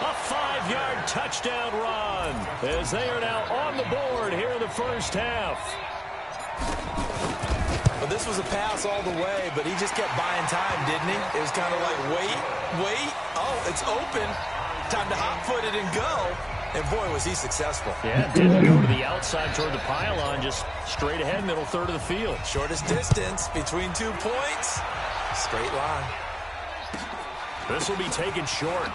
A 5-yard touchdown run as they are now on the board here in the first half. Well, this was a pass all the way, but he just kept buying time, didn't he? It was kind of like, wait. Oh, it's open. Time to hot-foot it and go. And, boy, was he successful. Yeah, didn't go to the outside toward the pylon, just straight ahead, middle third of the field. Shortest distance between 2 points. Straight line. This will be taken short.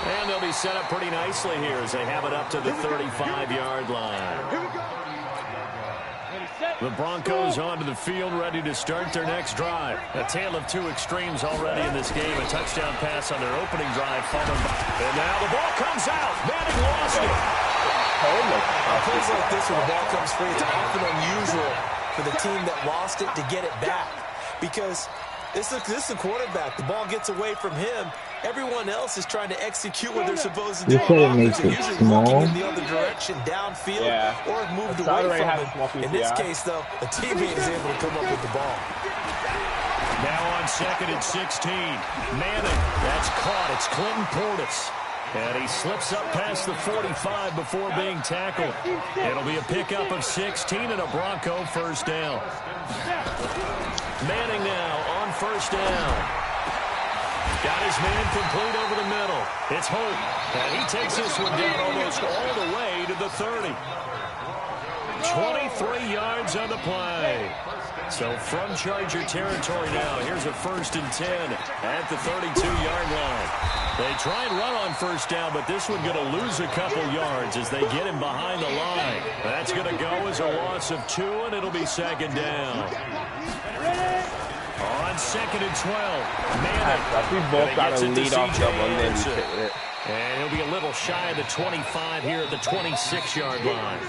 And they'll be set up pretty nicely here as they have it up to the 35-yard line. The Broncos onto the field, ready to start their next drive. A tale of 2 extremes already in this game. A touchdown pass on their opening drive, followed by... And now the ball comes out. Manning lost it. Plays like this when the ball comes free, it's often unusual for the team that lost it to get it back. Because this is the quarterback. The ball gets away from him. Everyone else is trying to execute what they're supposed to do. They're usually looking in the other direction, downfield, or have moved away from it. In this case, though, a teammate is able to come up with the ball. Now on 2nd and 16. Manning, that's caught. It's Clinton Portis. And he slips up past the 45 before being tackled. It'll be a pickup of 16 and a Bronco first down. Manning now on first down. Got his man complete over the middle. It's Hope. And he takes this one down almost all the way to the 30. 23 yards on the play. So from Charger territory now, here's a 1st and 10 at the 32-yard line. They try and run on first down, but this one going to lose a couple yards as they get him behind the line. That's going to go as a loss of 2, and it'll be 2nd down. On 2nd and 12, Manning. We both got a lead off double, and then and he'll be a little shy of the 25 here at the 26-yard line.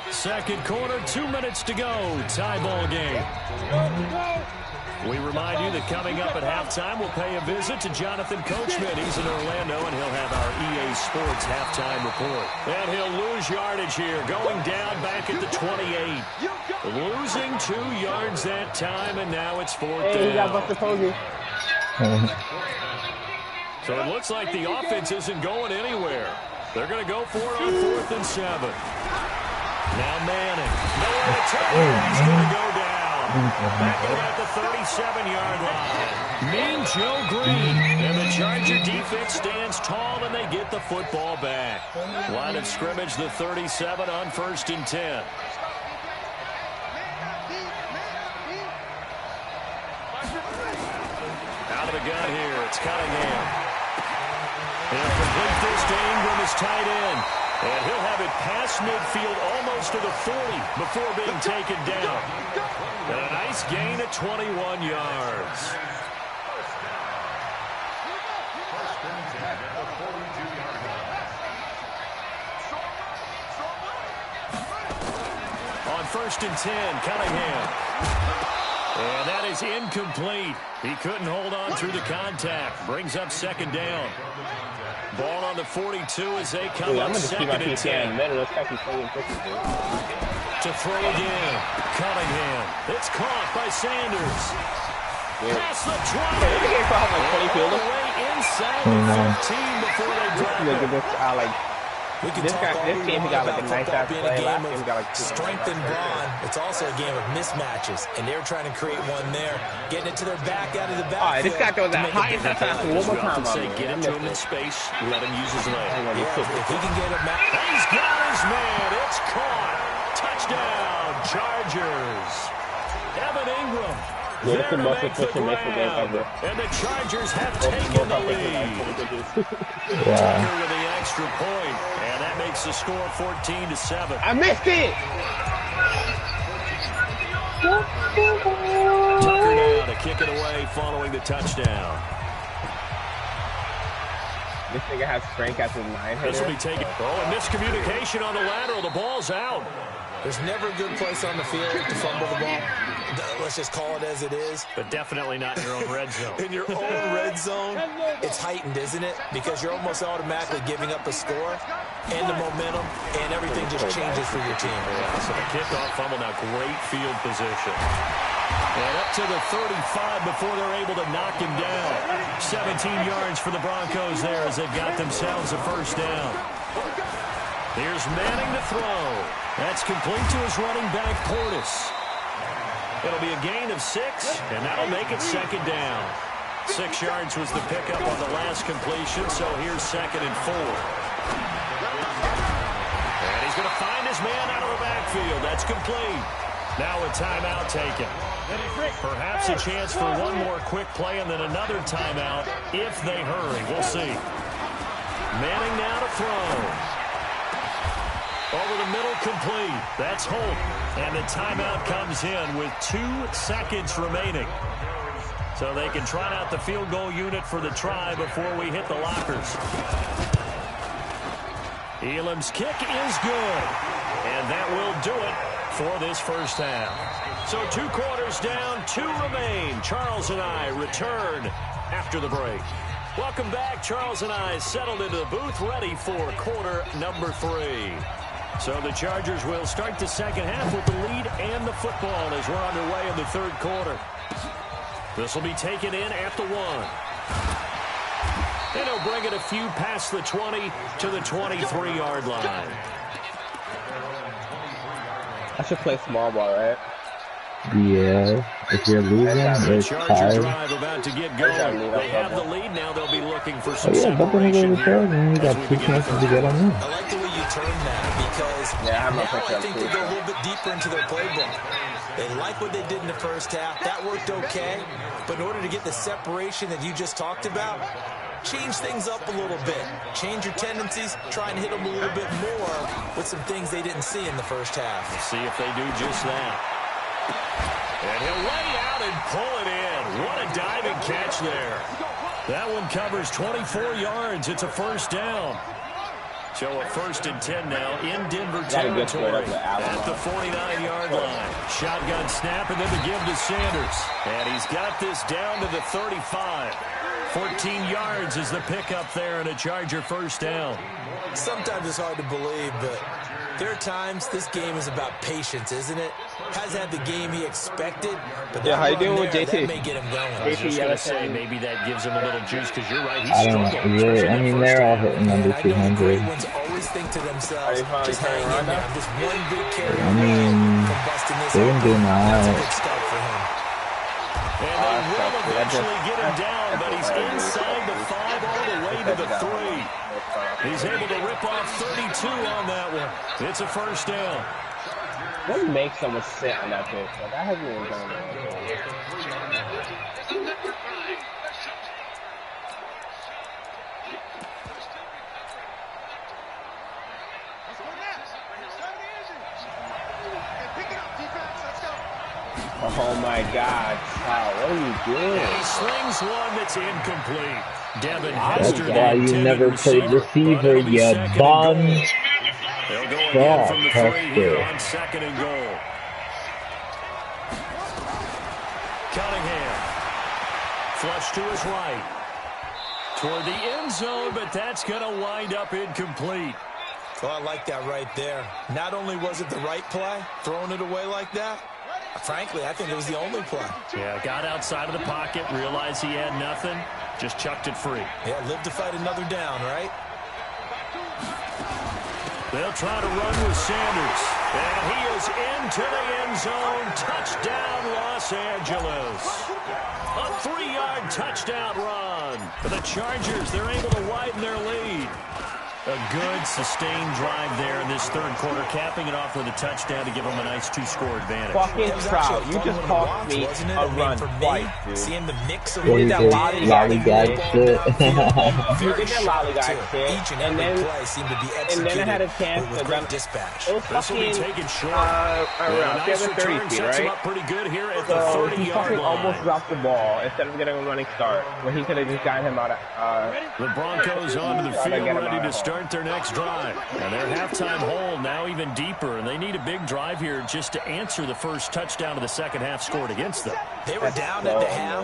2nd quarter, 2 minutes to go. Tie ball game. We remind you that coming up at halftime, we'll pay a visit to Jonathan Coachman. He's in Orlando, and he'll have our EA Sports halftime report. And he'll lose yardage here, going down back at the 28. Losing 2 yards that time, and now it's 4th down. He got Buster Posey. So it looks like the offense isn't going anywhere. They're going to go for it on 4th and 7. Now Manning. Nowhere to turn. He's going to go down. Back at the 37-yard line. Mean Joe Green. And the Charger defense stands tall, and they get the football back. Line of scrimmage, the 37 on 1st and 10. Out of the gun here. It's Cunningham. He'll complete this to Ingram as tight end. And he'll have it past midfield almost to the 40 before being taken down. And a nice gain at 21 yards. On 1st and 10, Cunningham. And that is incomplete. He couldn't hold on through the contact. Brings up 2nd down. Ball on the 42 as they come up 2nd and 10. To throw again. Cunningham. It's caught by Sanders. Past the 20. All the way inside the 15 before they drop it. This game, he got like a nice ass play. Last game, he got like strength and brawn. It's also a game of mismatches, and they're trying to create one there, getting it to their back out of the backfield. This guy throws that high pass one more time. Get it to him in space, let him use his leg. If he can get it back. He's got his man. It's caught. Touchdown, Chargers. Evan Ingram. It's the most efficient mix game ever. And the Chargers have taken the lead. Tucker with the extra point, and that makes the score 14-7. I missed it. Tucker now to kick it away following the touchdown. This nigga has Frank as his 9-hitter. This will be taken. Oh, and miscommunication on the lateral. The ball's out. There's never a good place on the field to fumble the ball. Let's just call it as it is. But definitely not in your own red zone. In your own red zone, it's heightened, isn't it? Because you're almost automatically giving up a score and the momentum, and everything just changes for your team. Yeah, so the kickoff fumble, now great field position. And up to the 35 before they're able to knock him down. 17 yards for the Broncos there as they've got themselves a 1st down. Here's Manning to throw. That's complete to his running back, Portis. It'll be a gain of 6, and that'll make it 2nd down. 6 yards was the pickup on the last completion, so here's 2nd and 4. And he's going to find his man out of the backfield. That's complete. Now a timeout taken. Perhaps a chance for one more quick play and then another timeout if they hurry. We'll see. Manning now to throw. Over the middle, complete. That's Holt. And the timeout comes in with 2 seconds remaining. So they can trot out the field goal unit for the try before we hit the lockers. Elam's kick is good. And that will do it for this 1st half. So 2 quarters down, 2 remain. Charles and I return after the break. Welcome back. Charles and I settled into the booth, ready for quarter number 3. So the Chargers will start the 2nd half with the lead and the football as we're underway in the 3rd quarter. This will be taken in at the 1. And he'll bring it a few past the 20 to the 23-yard line. I should play small ball, right? Yeah, if you're losing, it's Charger tied. drive about to get going. They have the lead now. They'll be looking for some Oh yeah, but then separation it here. goes and you got 2 chances to get on in. I like the way you turned that because now I think they go a little bit deeper into their playbook. They like what they did in the first half. That worked okay. But in order to get the separation that you just talked about, change things up a little bit. Change your tendencies. Try and hit them a little bit more with some things they didn't see in the first half. Let's see if they do just that. And he'll lay out and pull it in. What a diving catch there. That one covers 24 yards. It's a first down. So a 1st and 10 now in Denver territory at the 49-yard line. Shotgun snap and then the give to Sanders. And he's got this down to the 35. 14 yards is the pickup there and a Charger first down. Sometimes it's hard to believe, but there are times this game is about patience, isn't it? Hasn't had the game he expected, but yeah, how you doing with JT? That may get him going. I was just going to say, maybe that gives him a little juice, because you're right, he's I don't struggled. know. I mean, they're all hitting under 200. Ones always think to themselves, just hang in there. I'm just one big carry they've been doing all right. That's a good start for him. And they will eventually get him down, but he's inside the 5 all the way to the 3. He's able to rip off 32 on that one. It's a first down. What makes someone sit on that pitch? Like, I haven't even done that. Oh my God, wow, what are you doing? And he slings one that's incomplete. Devin That's Hester, why you never played receiver, you bum. They'll go again from the 3 here on 2nd and goal. Cunningham. Flush to his right. Toward the end zone, but that's going to wind up incomplete. Well, I like that right there. Not only was it the right play, throwing it away like that, frankly, I think it was the only play. Yeah, got outside of the pocket, realized he had nothing, just chucked it free. Yeah, live to fight another down, right? They'll try to run with Sanders. And he is into the end zone. Touchdown, Los Angeles. A 3-yard touchdown run. For the Chargers, they're able to widen their lead. A good, sustained drive there in this 3rd quarter, capping it off with a touchdown to give them a nice 2-score advantage. Fucking Trout, you just cost me a run twice, dude. Seeing the mix of What you did, lollygag shit. You did that lollygag shit, and then I had a chance to run dispatch. It was fucking around 7:30 feet, Sets him right? up pretty good here at the So he 30-yard fucking line. almost dropped the ball instead of getting a running start, when he could have just gotten him out of. The Broncos onto the Try to field, get him ready out to of start their next drive. And their halftime hold now even deeper, and they need a big drive here just to answer the first touchdown of the second half scored against them. They were down at the half.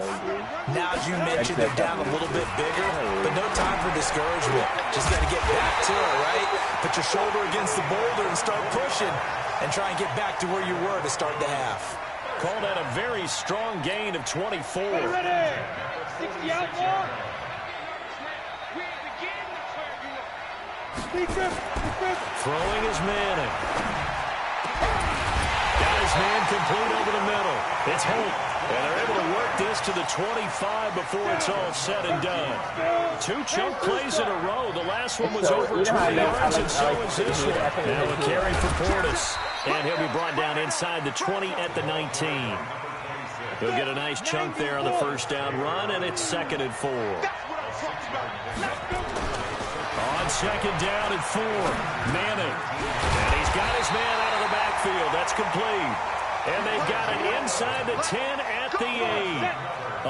Now, as you mentioned, they're down a little bit bigger, but no time for discouragement. Just got to get back to it, right? Put your shoulder against the boulder and start pushing, and try and get back to where you were to start the half. Called out a very strong gain of 24. Ready? 60 out more. Throwing is Manning. Got his man complete over the middle. It's Holt. And they're able to work this to the 25 before it's all said and done. 2 chunk plays in a row. The last one was over 20 yards, and so is this one. Now a carry for Portis. And he'll be brought down inside the 20 at the 19. He'll get a nice chunk there on the first down run, and it's 2nd and 4. On 2nd down and 4, Manning. And he's got his man out of the backfield. That's complete. And they've got it inside the 10 at the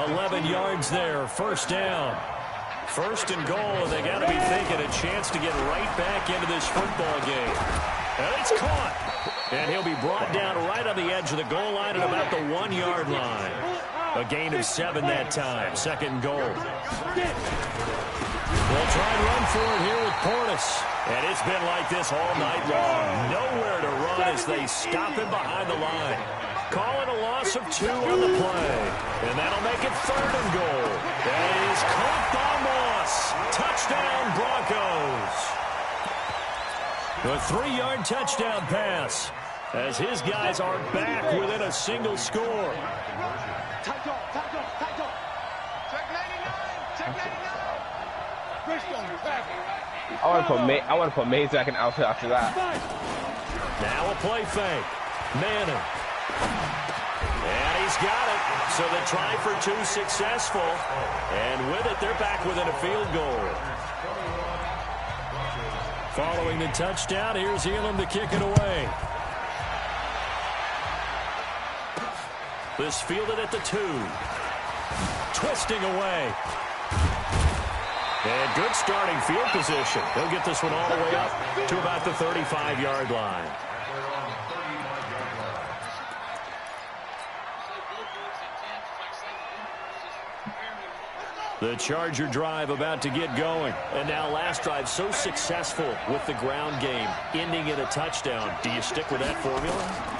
8. 11 yards there, first down. 1st and goal, and they got to be thinking a chance to get right back into this football game. And it's caught. And he'll be brought down right on the edge of the goal line at about the 1-yard line. A gain of 7 that time, 2nd and goal. They'll try and run for it here with Portis. And it's been like this all night long. Nowhere to run as they stop him behind the line. Calling a loss of 2 on the play. And that'll make it 3rd and goal. That is caught by Moss. Touchdown, Broncos. The 3-yard touchdown pass. as his guys are back within a single score. Check 99. I want to put Mays back in outfit after that. Now a play fake. Manning. And he's got it. So the try for two successful. And with it, they're back within a field goal. Following the touchdown, here's Elam to kick it away. This fielded at the 2. Twisting away. And good starting field position. He'll get this one all the way up to about the 35-yard line. The Charger drive about to get going. And now last drive so successful with the ground game, ending in a touchdown. Do you stick with that formula?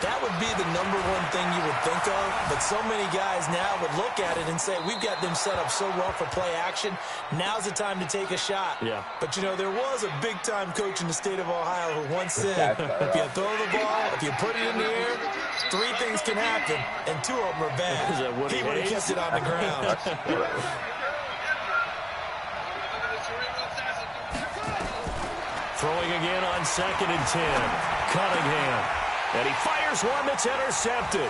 That would be the number one thing you would think of, but so many guys now would look at it and say, we've got them set up so well for play action, now's the time to take a shot. Yeah. But, you know, there was a big-time coach in the state of Ohio who once said, if you throw the ball, if you put it in the air, 3 things can happen, and 2 of them are bad. He would have kept it on the ground. Throwing again on 2nd and 10. Cunningham. And he fires one that's intercepted.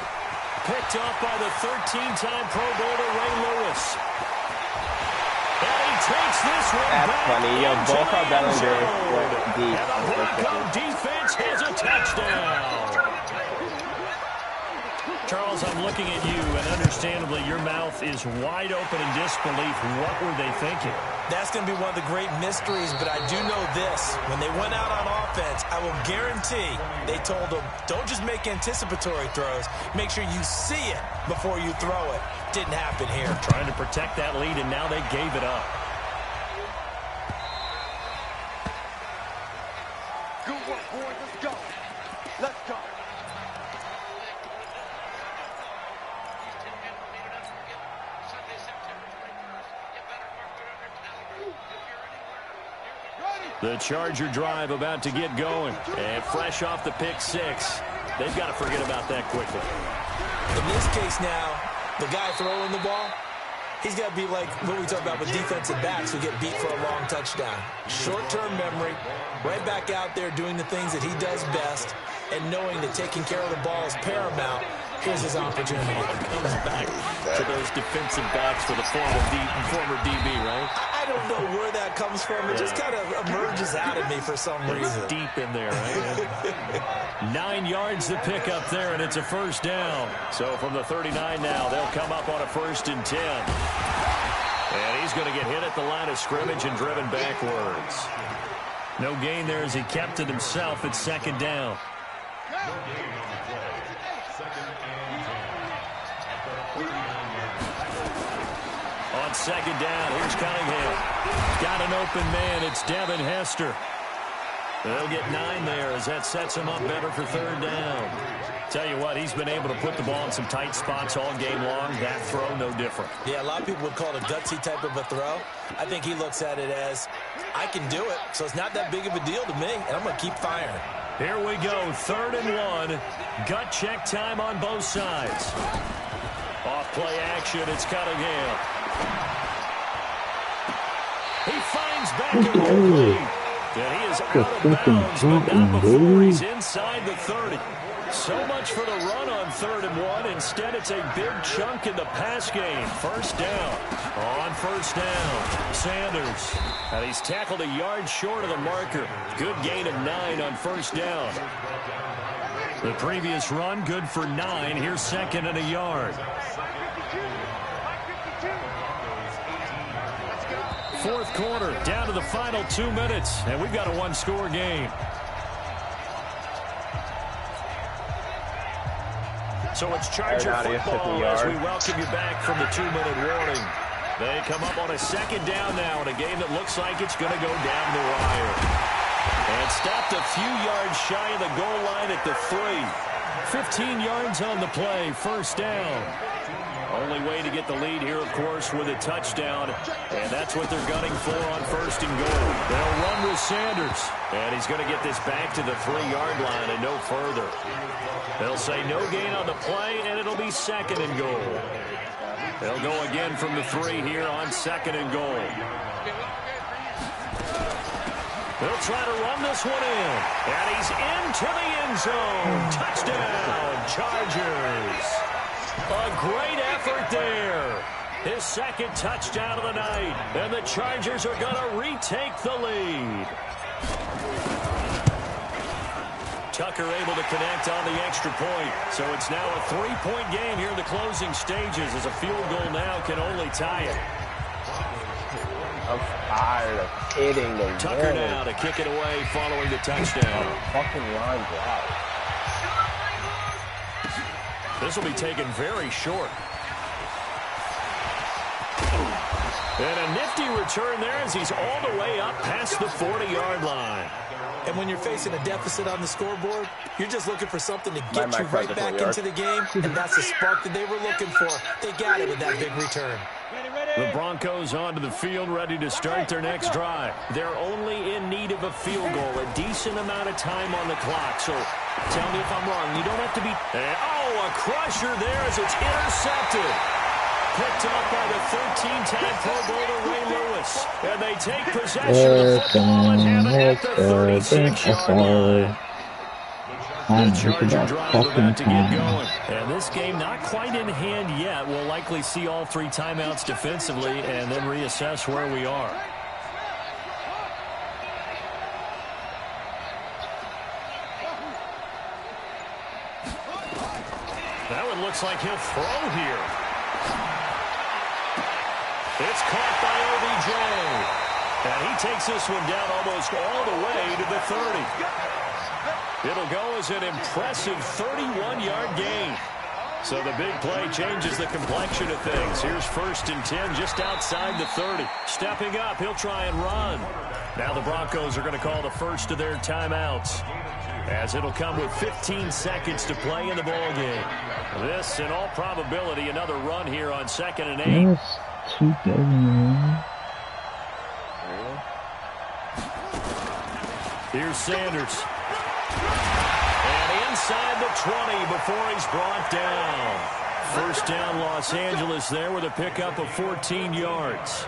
Picked off by the 13-time Pro Bowler Ray Lewis. And he takes this one That's back funny. Yo, both are battling And the Bronco defense has a touchdown. Charles, I'm looking at you, and understandably, your mouth is wide open in disbelief. What were they thinking? That's going to be one of the great mysteries, but I do know this. When they went out on offense, I will guarantee they told them, don't just make anticipatory throws. Make sure you see it before you throw it. Didn't happen here. Trying to protect that lead, and now they gave it up. Good work, boys. Let's go. Let's go. The Charger drive about to get going. And fresh off the pick 6. They've got to forget about that quickly. In this case now, the guy throwing the ball, he's got to be like what we talk about with defensive backs who get beat for a long touchdown. Short-term memory, right back out there doing the things that he does best, and knowing that taking care of the ball is paramount. Here's his opportunity. Comes back to those defensive backs for the former DB, right? I don't know where that comes from. It just kind of emerges out of me for some reason. Deep in there, right? 9 yards to pick up there, and it's a first down. So from the 39 now, they'll come up on a 1st and 10. And he's going to get hit at the line of scrimmage and driven backwards. No gain there as he kept it himself at 2nd down. On 2nd down, here's Cunningham. Got an open man. It's Devin Hester. They'll get 9 there as that sets him up better for 3rd down. Tell you what, he's been able to put the ball in some tight spots all game long. That throw, no different. Yeah, a lot of people would call it a gutsy type of a throw. I think he looks at it as, I can do it, so it's not that big of a deal to me, and I'm going to keep firing. Here we go, 3rd and 1. Gut check time on both sides. Off play action, it's Cunningham. He finds back at Ridley. And he is out of bounds, but not before he's inside the 30. So much for the run on 3rd and 1. Instead, it's a big chunk in the pass game. 1st down. On 1st down, Sanders. And he's tackled a yard short of the marker. Good gain of 9 on 1st down. The previous run, good for 9. Here's 2nd and a yard. 4th quarter, down to the final 2 minutes, and we've got a 1-score game. So it's Charger football as we welcome you back from the 2-minute warning. They come up on a 2nd down now in a game that looks like it's going to go down the wire. And stopped a few yards shy of the goal line at the 3. 15 yards on the play, 1st down. Only way to get the lead here, of course, with a touchdown. And that's what they're gunning for on 1st and goal. They'll run with Sanders. And he's going to get this back to the 3-yard line and no further. They'll say no gain on the play, and it'll be 2nd and goal. They'll go again from the 3 here on 2nd and goal. They'll try to run this one in. And he's into the end zone. Touchdown, Chargers. A great effort there. His 2nd touchdown of the night. And the Chargers are going to retake the lead. Tucker able to connect on the extra point. So it's now a 3-point game here in the closing stages as a field goal now can only tie it. I'm tired of hitting the Tucker now to kick it away following the touchdown. Fucking line drive. This will be taken very short. And a nifty return there as he's all the way up past the 40-yard line. And when you're facing a deficit on the scoreboard, you're just looking for something to get you right back into the game, and that's the spark that they were looking for. They got it with that big return. The Broncos onto the field, ready to start their next drive. They're only in need of a field goal, a decent amount of time on the clock. So tell me if I'm wrong. You don't have to be... Oh, a crusher there as it's intercepted. Picked off by the 13-time Pro Bowler Ray Lewis. And they take possession of the football and have it at the 36-yard line. The Charger drive about to get going. And this game not quite in hand yet. We'll likely see all 3 timeouts defensively and then reassess where we are. That one looks like he'll throw here. It's caught by OBJ. And he takes this one down almost all the way to the 30. It'll go as an impressive 31-yard gain. So the big play changes the complexion of things. Here's 1st and 10 just outside the 30. Stepping up, he'll try and run. Now the Broncos are going to call the first of their timeouts, as it'll come with 15 seconds to play in the ballgame. This, in all probability, another run here on 2nd and 8. Here's Sanders. And inside the 20 before he's brought down. 1st down Los Angeles there with a pickup of 14 yards.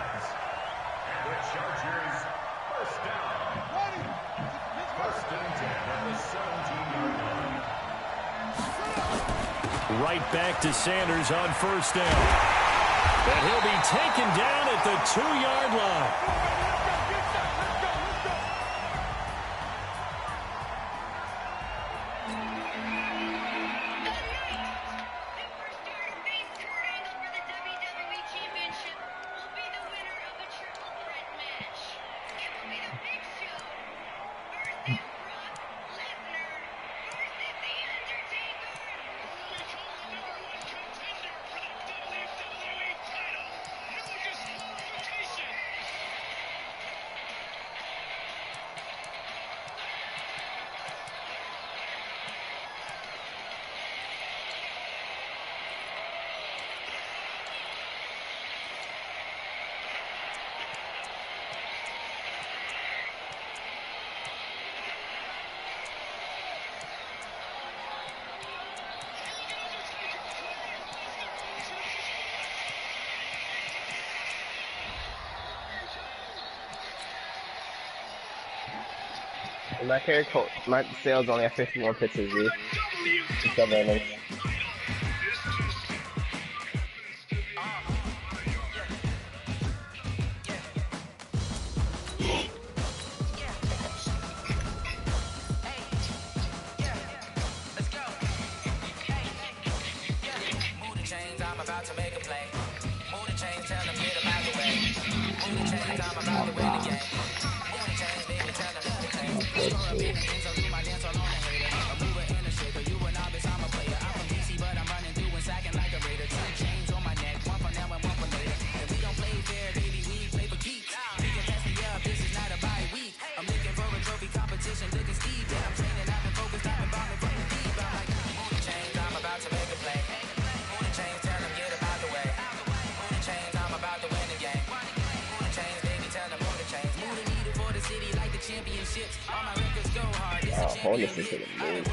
Right back to Sanders on 1st down. And he'll be taken down at the 2-yard line. My sales only have 51 pitches, dude. hold this into the moon.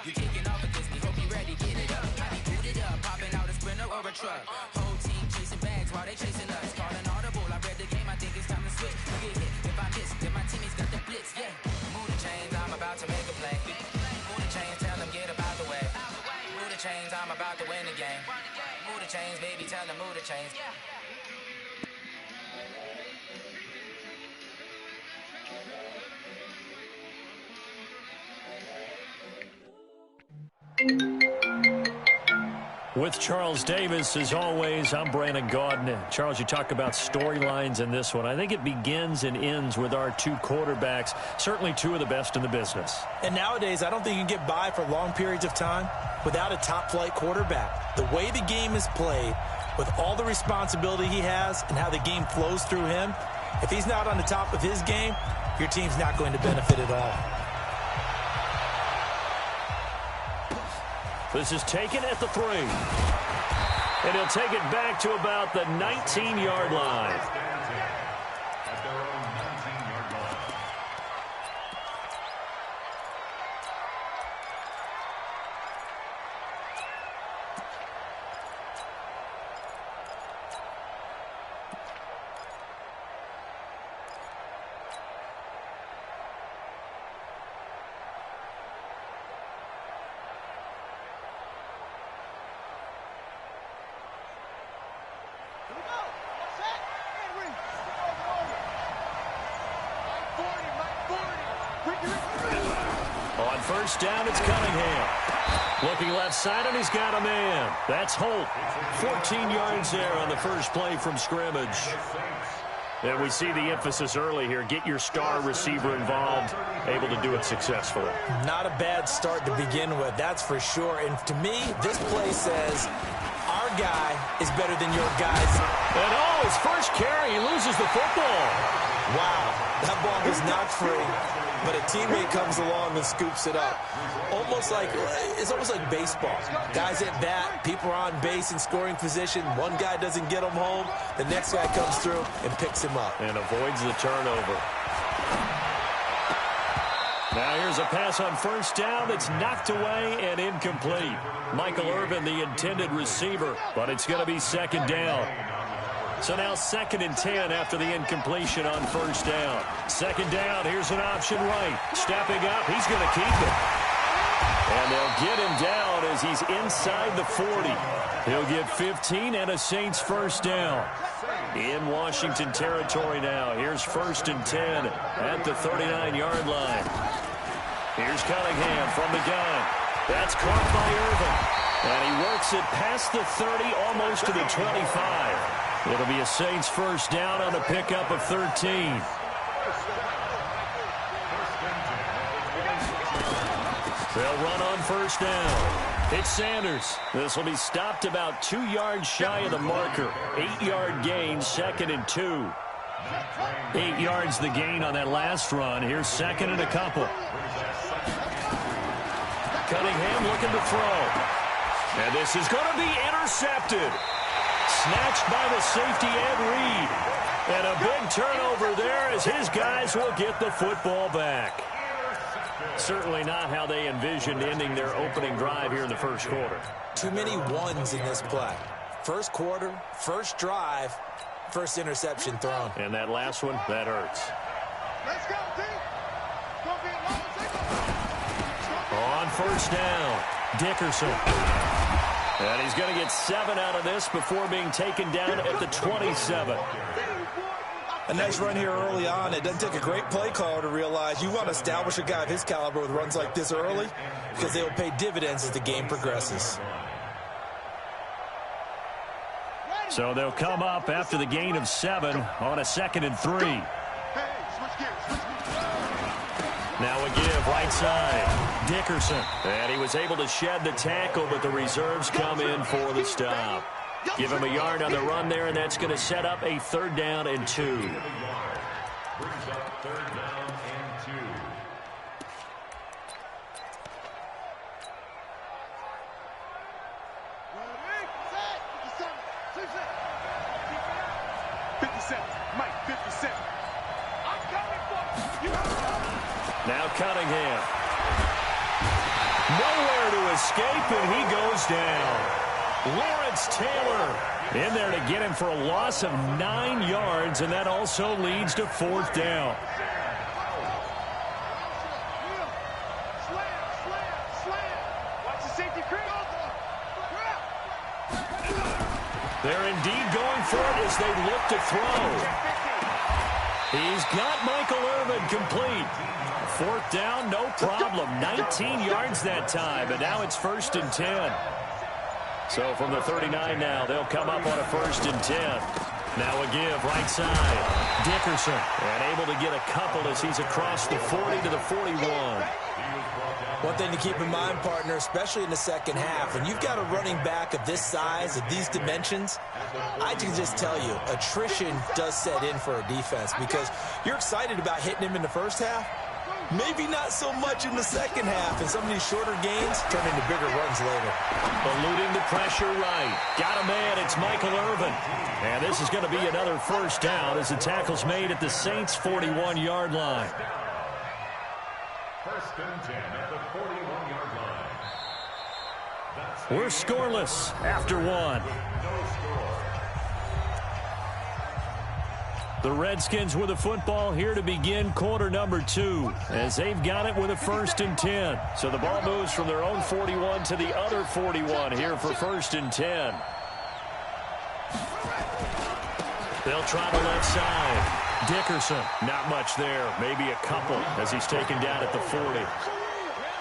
You kicking off against me, hope you ready, get it up. I be booted up, popping out a sprinter or a truck. Whole team chasing bags while they chasing us. Calling audible, I read the game, I think it's time to switch. Get hit, if I miss, then my teammates got the blitz, yeah. Move the chains, I'm about to make a play. Move the chains, tell them get about the way. Move the chains, I'm about to win the game. Move the chains, baby, tell them move the chains. With Charles Davis, as always, I'm Brandon Gaudin. Charles, you talk about storylines in this one. I think it begins and ends with our two quarterbacks, certainly two of the best in the business. And nowadays, I don't think you can get by for long periods of time without a top-flight quarterback. The way the game is played, with all the responsibility he has and how the game flows through him, if he's not on the top of his game, your team's not going to benefit at all. This is taken at the 3. And he'll take it back to about the 19-yard line. On first down, it's Cunningham. Looking left side, and he's got a man. That's Holt. 14 yards there on the first play from scrimmage. And we see the emphasis early here. Get your star receiver involved, able to do it successfully. Not a bad start to begin with, that's for sure. And to me, this play says our guy is better than your guys. And his first carry, he loses the football. Wow, that ball was not free, but a teammate comes along and scoops it up. It's almost like baseball. Guys at bat, people are on base in scoring position. One guy doesn't get him home. The next guy comes through and picks him up. And avoids the turnover. Now here's a pass on first down that's knocked away and incomplete. Michael Irvin, the intended receiver, but it's going to be second down. So now 2nd and 10 after the incompletion on first down. Second down, here's an option right. Stepping up, he's going to keep it. And they'll get him down as he's inside the 40. He'll get 15 and a Saints first down. In Washington territory now. Here's 1st and 10 at the 39-yard line. Here's Cunningham from the gun. That's caught by Irvin. And he works it past the 30, almost to the 25. It'll be a Saints first down on a pickup of 13. They'll run on first down. It's Sanders. This will be stopped about 2 yards shy of the marker. 8-yard gain, 2nd and 2. 8 yards the gain on that last run. Here's 2nd and a couple. Cunningham looking to throw. And this is going to be intercepted. Snatched by the safety Ed Reed. And a big turnover there as his guys will get the football back. Certainly not how they envisioned ending their opening drive here in the first quarter. Too many ones in this play. First quarter, first drive, first interception thrown. And that last one, that hurts. Let's go, team. On first down, Dickerson. And he's going to get 7 out of this before being taken down at the 27. A nice run here early on. It doesn't take a great play caller to realize you want to establish a guy of his caliber with runs like this early because they will pay dividends as the game progresses. So they'll come up after the gain of 7 on a 2nd and 3. Now a give right side. Dickerson. And he was able to shed the tackle, but the reserves come in for the stop. Give him a yard on the run there, and that's going to set up a 3rd down and 2. Brings up 3rd down and 2. Now Cunningham. Nowhere to escape, and he goes down. Lawrence Taylor in there to get him for a loss of 9 yards, and that also leads to 4th down. They're indeed going for it as they look to throw. He's got Michael Irvin complete. 4th down, no problem. 19 yards that time, and now it's 1st and 10. So from the 39 now, they'll come up on a 1st and 10. Now a give right side. Dickerson, and able to get a couple as he's across the 40 to the 41. One thing to keep in mind, partner, especially in the second half, when you've got a running back of this size, of these dimensions, I can just tell you, attrition does set in for a defense because you're excited about hitting him in the first half. Maybe not so much in the second half, and some of these shorter gains turn into bigger runs later. Eluding the pressure right. Got a man, it's Michael Irvin. And this is going to be another 1st down as the tackle's made at the Saints' 41-yard line. 1st and 10 at the 41-yard line. We're scoreless after 1. The Redskins with the football here to begin quarter number 2 as they've got it with a 1st and 10. So the ball moves from their own 41 to the other 41 here for 1st and 10. They'll try the left side. Dickerson, not much there. Maybe a couple as he's taken down at the 40.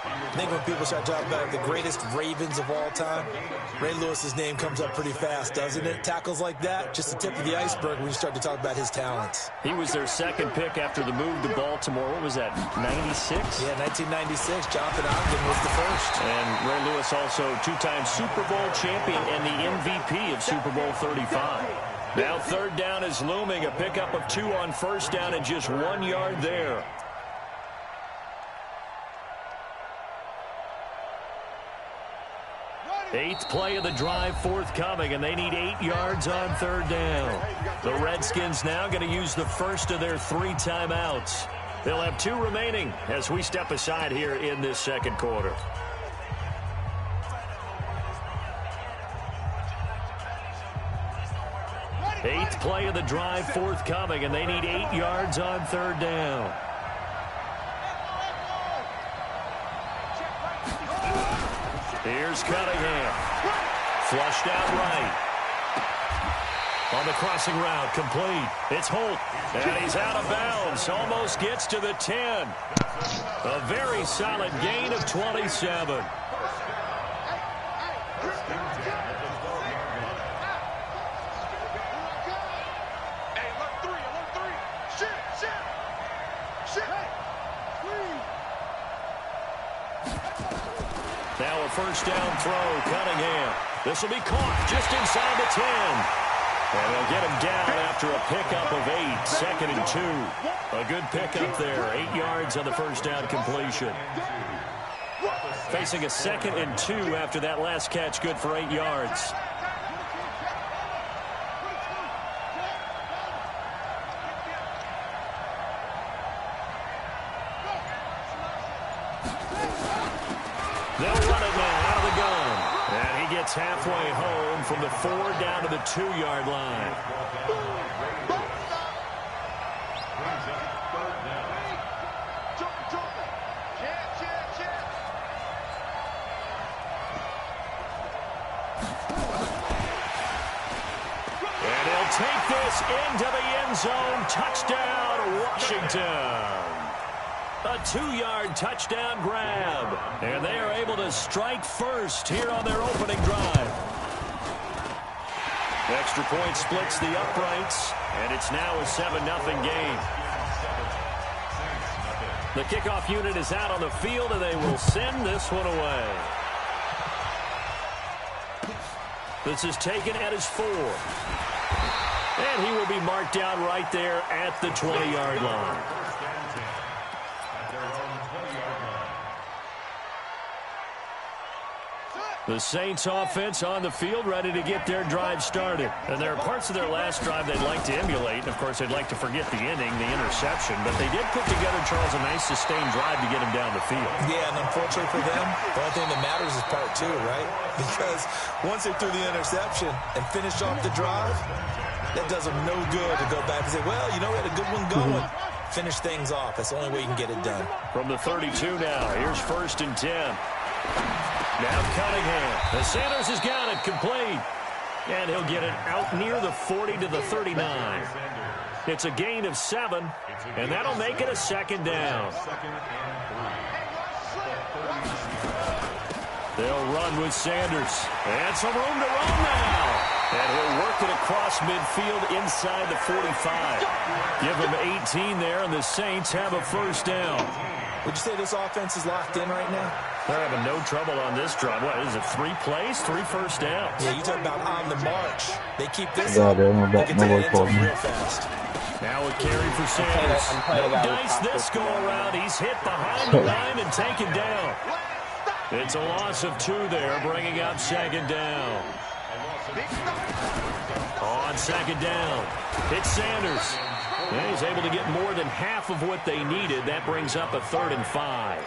I think when people start talking about the greatest Ravens of all time, Ray Lewis's name comes up pretty fast, doesn't it? Tackles like that, just the tip of the iceberg when you start to talk about his talents. He was their 2nd pick after the move to Baltimore. What was that, 96? Yeah, 1996. Jonathan Ogden was the 1st. And Ray Lewis also 2-time Super Bowl champion and the MVP of Super Bowl 35. Now 3rd down is looming. A pickup of 2 on 1st down and just 1 yard there. Eighth play of the drive forthcoming, and they need 8 yards on 3rd down. The Redskins now going to use the first of their 3 timeouts. They'll have 2 remaining as we step aside here in this second quarter. Eighth play of the drive forthcoming, and they need 8 yards on 3rd down. Here's Cunningham. Flushed out right. On the crossing route, complete. It's Holt, and he's out of bounds. Almost gets to the 10. A very solid gain of 27. Now a first down throw, Cunningham. This will be caught just inside the 10. And they'll get him down after a pickup of 8, 2nd and 2. A good pickup there, 8 yards on the first down completion. Facing a 2nd and 2 after that last catch, good for 8 yards. They'll run it now out of the gun. And he gets halfway home from the 4 down to the 2-yard line. And he'll take this into the end zone. Touchdown, Washington. A 2-yard touchdown grab. And they are able to strike first here on their opening drive. Extra point splits the uprights, and it's now a 7-0 game. The kickoff unit is out on the field, and they will send this one away. This is taken at his 4. And he will be marked down right there at the 20-yard line. The Saints offense on the field, ready to get their drive started. And there are parts of their last drive they'd like to emulate. Of course, they'd like to forget the inning, the interception. But they did put together, Charles, a nice sustained drive to get him down the field. Yeah, and unfortunately for them, the only thing that matters is part 2, right? Because once they threw the interception and finished off the drive, that does them no good to go back and say, well, you know, we had a good one going. Finish things off. That's the only way you can get it done. From the 32 now, here's 1st and 10. Now Cunningham. The Sanders has got it complete. And he'll get it out near the 40 to the 39. It's a gain of 7, and that'll make it a 2nd down. They'll run with Sanders. And some room to run now. And he'll work it across midfield inside the 45. Give him 18 there, and the Saints have a 1st down. Would you say this offense is locked in right now? They're having no trouble on this drive. What is it, 3 plays, 3 first downs? Yeah, you talk about on the march. They keep this up. They can take it real fast. Now a carry for Sanders. No dice this go-around. He's hit behind the line and taken down. It's a loss of 2 there, bringing up 2nd down. On 2nd down, it's Sanders. And he's able to get more than half of what they needed. That brings up a 3rd and 5.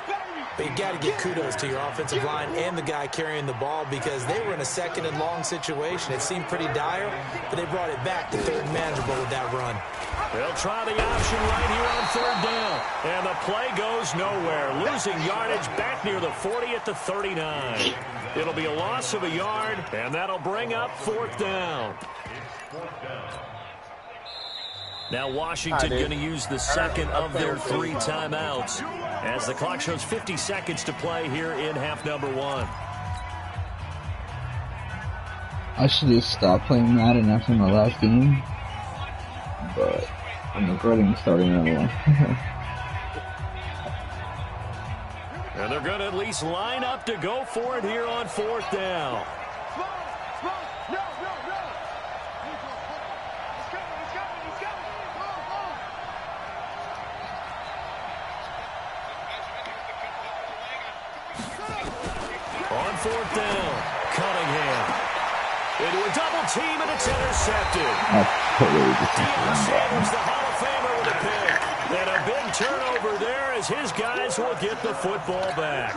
But you got to give kudos to your offensive line and the guy carrying the ball because they were in a 2nd and long situation. It seemed pretty dire, but they brought it back to 3rd and manageable with that run. They'll try the option right here on 3rd down. And the play goes nowhere. Losing yardage back near the 40 at the 39. It'll be a loss of a yard, and that'll bring up 4th down. Now Washington going to use the 2nd of their 3 timeouts as the clock shows 50 seconds to play here in half number 1. I should just stop playing Madden after my last game, but I'm regretting starting another one. And they're going to at least line up to go for it here on 4th down. On 4th down, Cunningham. Into a double team, and it's intercepted. Deion Sanders, the Hall of Famer, with a pick. And a big turnover there as his guys will get the football back.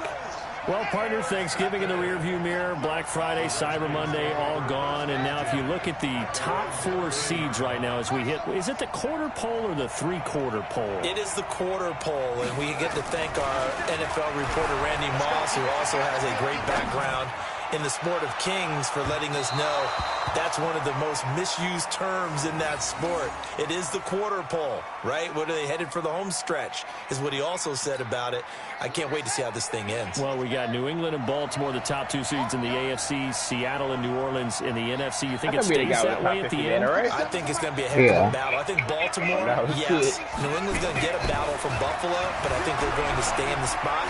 Well, partner, Thanksgiving in the rearview mirror, Black Friday, Cyber Monday, all gone. And now if you look at the top 4 seeds right now as we hit, is it the quarter pole or the 3/4 pole? It is the quarter pole, and we get to thank our NFL reporter, Randy Moss, who also has a great background in the sport of kings, for letting us know that's one of the most misused terms in that sport. It is the quarter pole, right? What are they headed for the home stretch is what he also said about it. I can't wait to see how this thing ends. Well, we got New England and Baltimore, the top 2 seeds in the AFC, Seattle and New Orleans in the NFC. You think it stays that way at the end? Right? I think it's going to be a heck of a battle. I think Baltimore, yes. New England's going to get a battle from Buffalo, but I think they're going to stay in the spot.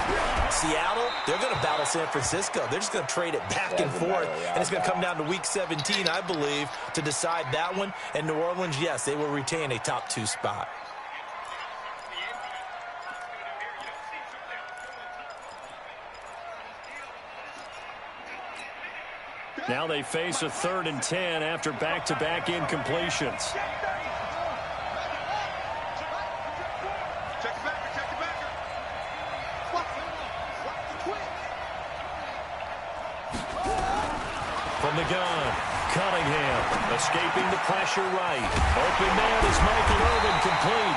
Seattle, they're going to battle San Francisco. They're just going to trade it back and forth, and it's going to come down to Week 17, I believe, to decide that one. And New Orleans, yes, they will retain a top 2 spot. Now they face a 3rd and 10 after back-to-back incompletions. From the gun, Cunningham escaping the pressure right. Open man is Michael Irvin, complete.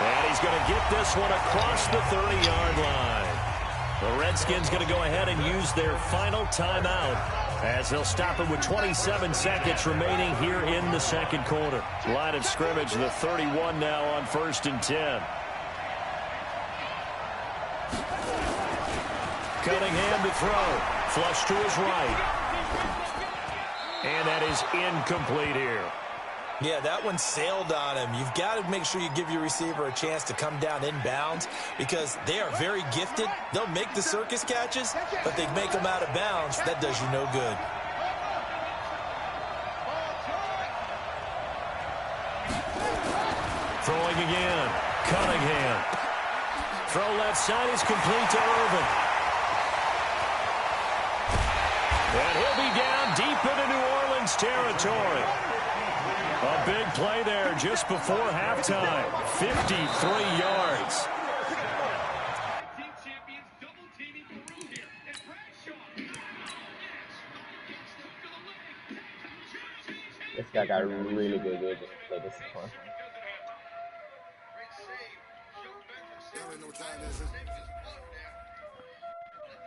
And he's going to get this one across the 30-yard line. The Redskins going to go ahead and use their final timeout as they'll stop it with 27 seconds remaining here in the 2nd quarter. Line of scrimmage, the 31 now on 1st and 10. Cunningham to throw. Flush to his right. And that is incomplete here. Yeah, that one sailed on him. You've got to make sure you give your receiver a chance to come down inbounds because they are very gifted. They'll make the circus catches, but they make them out of bounds. That does you no good. Throwing again. Cunningham. Throw left side is complete to Irvin. And he'll be down deep into New Orleans territory. A big play there just before halftime. 53 yards. This guy got really good just to play this one.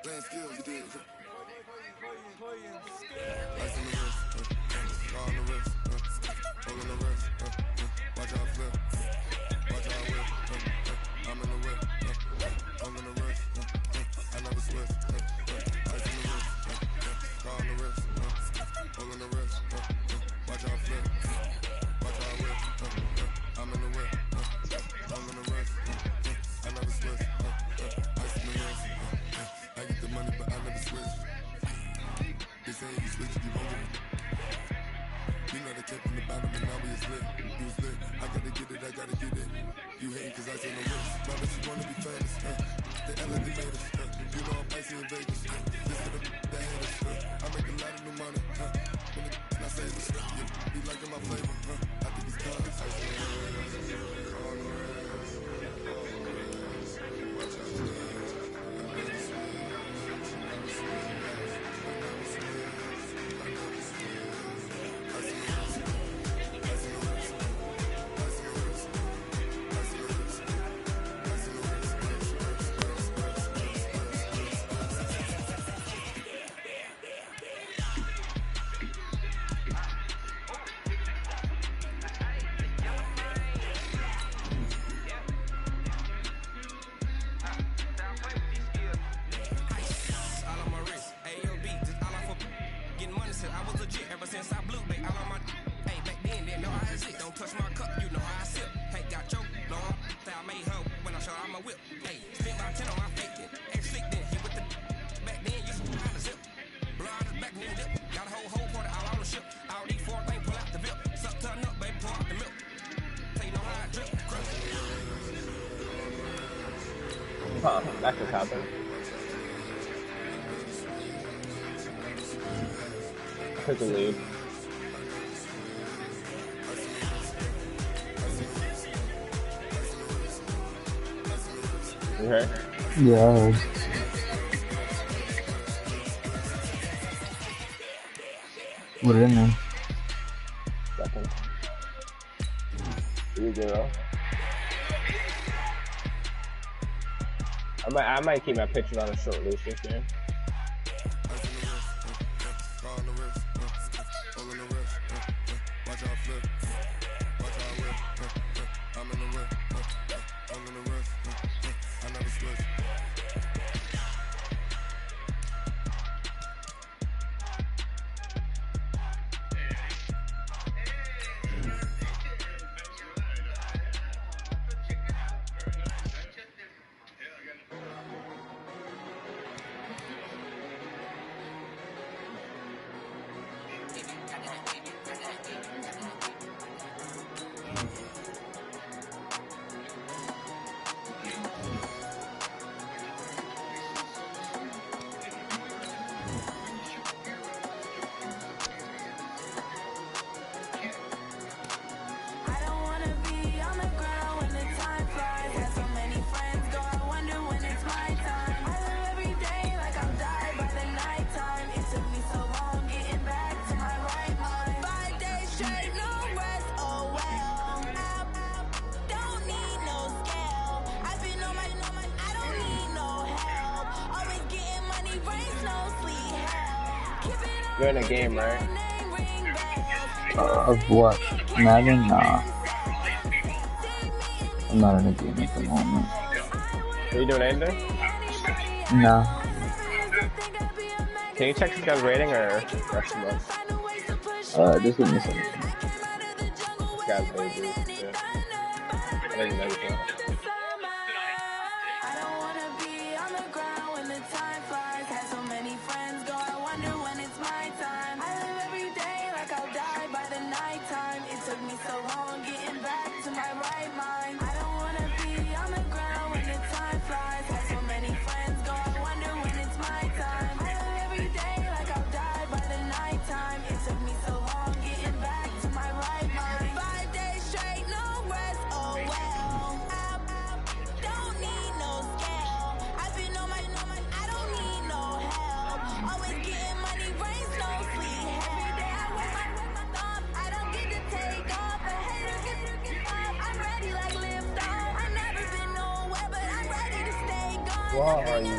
Playing skills, you did. Watch out flip, watch out whip. I'm in the whip, I'm in the wrist. I never switch. Ice in the wrist, car on the wrist. All in the wrist. Watch out flip, watch out whip. I'm in the whip, I'm in the wrist. I never switch. Ice in the wrist. I get the money, but I never switch. They say you switch, you won't get it. You know they kept in the bottom, and now we is lit. You was lit. I gotta get it, I gotta get it. You hating cause I say no risk. Now that you wanna be famous, they elevated us. You know I'm icy in Vegas. This to the haters. I make a lot of new money. When the I say this, be liking my flavor. I think it's cause I say all the rest. Watch out, Huh, that could happen. Took the lead. You heard? Yeah, I heard. Put it in there. Second. 3-0. I might keep my pitches on a short leash this game. You're in a game, right? Of what? Madden? Nah. I'm not in a game at the moment. Are you doing anything? Nah. Can you check this guy's rating or rest of us? Just give me a second. guy's baby. Yeah. I think that's one. I don't wanna be on the ground when the time flies. Had so many friends go, I wonder when it's my time. I live every day like I'll die by the nighttime. It took me so long getting back to my right mind. I don't wanna be on the ground when the time flies. Had so many friends go, I wonder when it's my time. I live every day like I'll die by the nighttime. It took me so long getting back to my right mind. 5 days straight, no rest, oh well. Don't need no scale. I've been on my, I don't need no help. Always getting money, rains, no sleep. Every day I work my thumb. I don't get to take off. The haters get up. I'm ready like lift off. I've never been nowhere, but I'm ready to stay gone. Why are you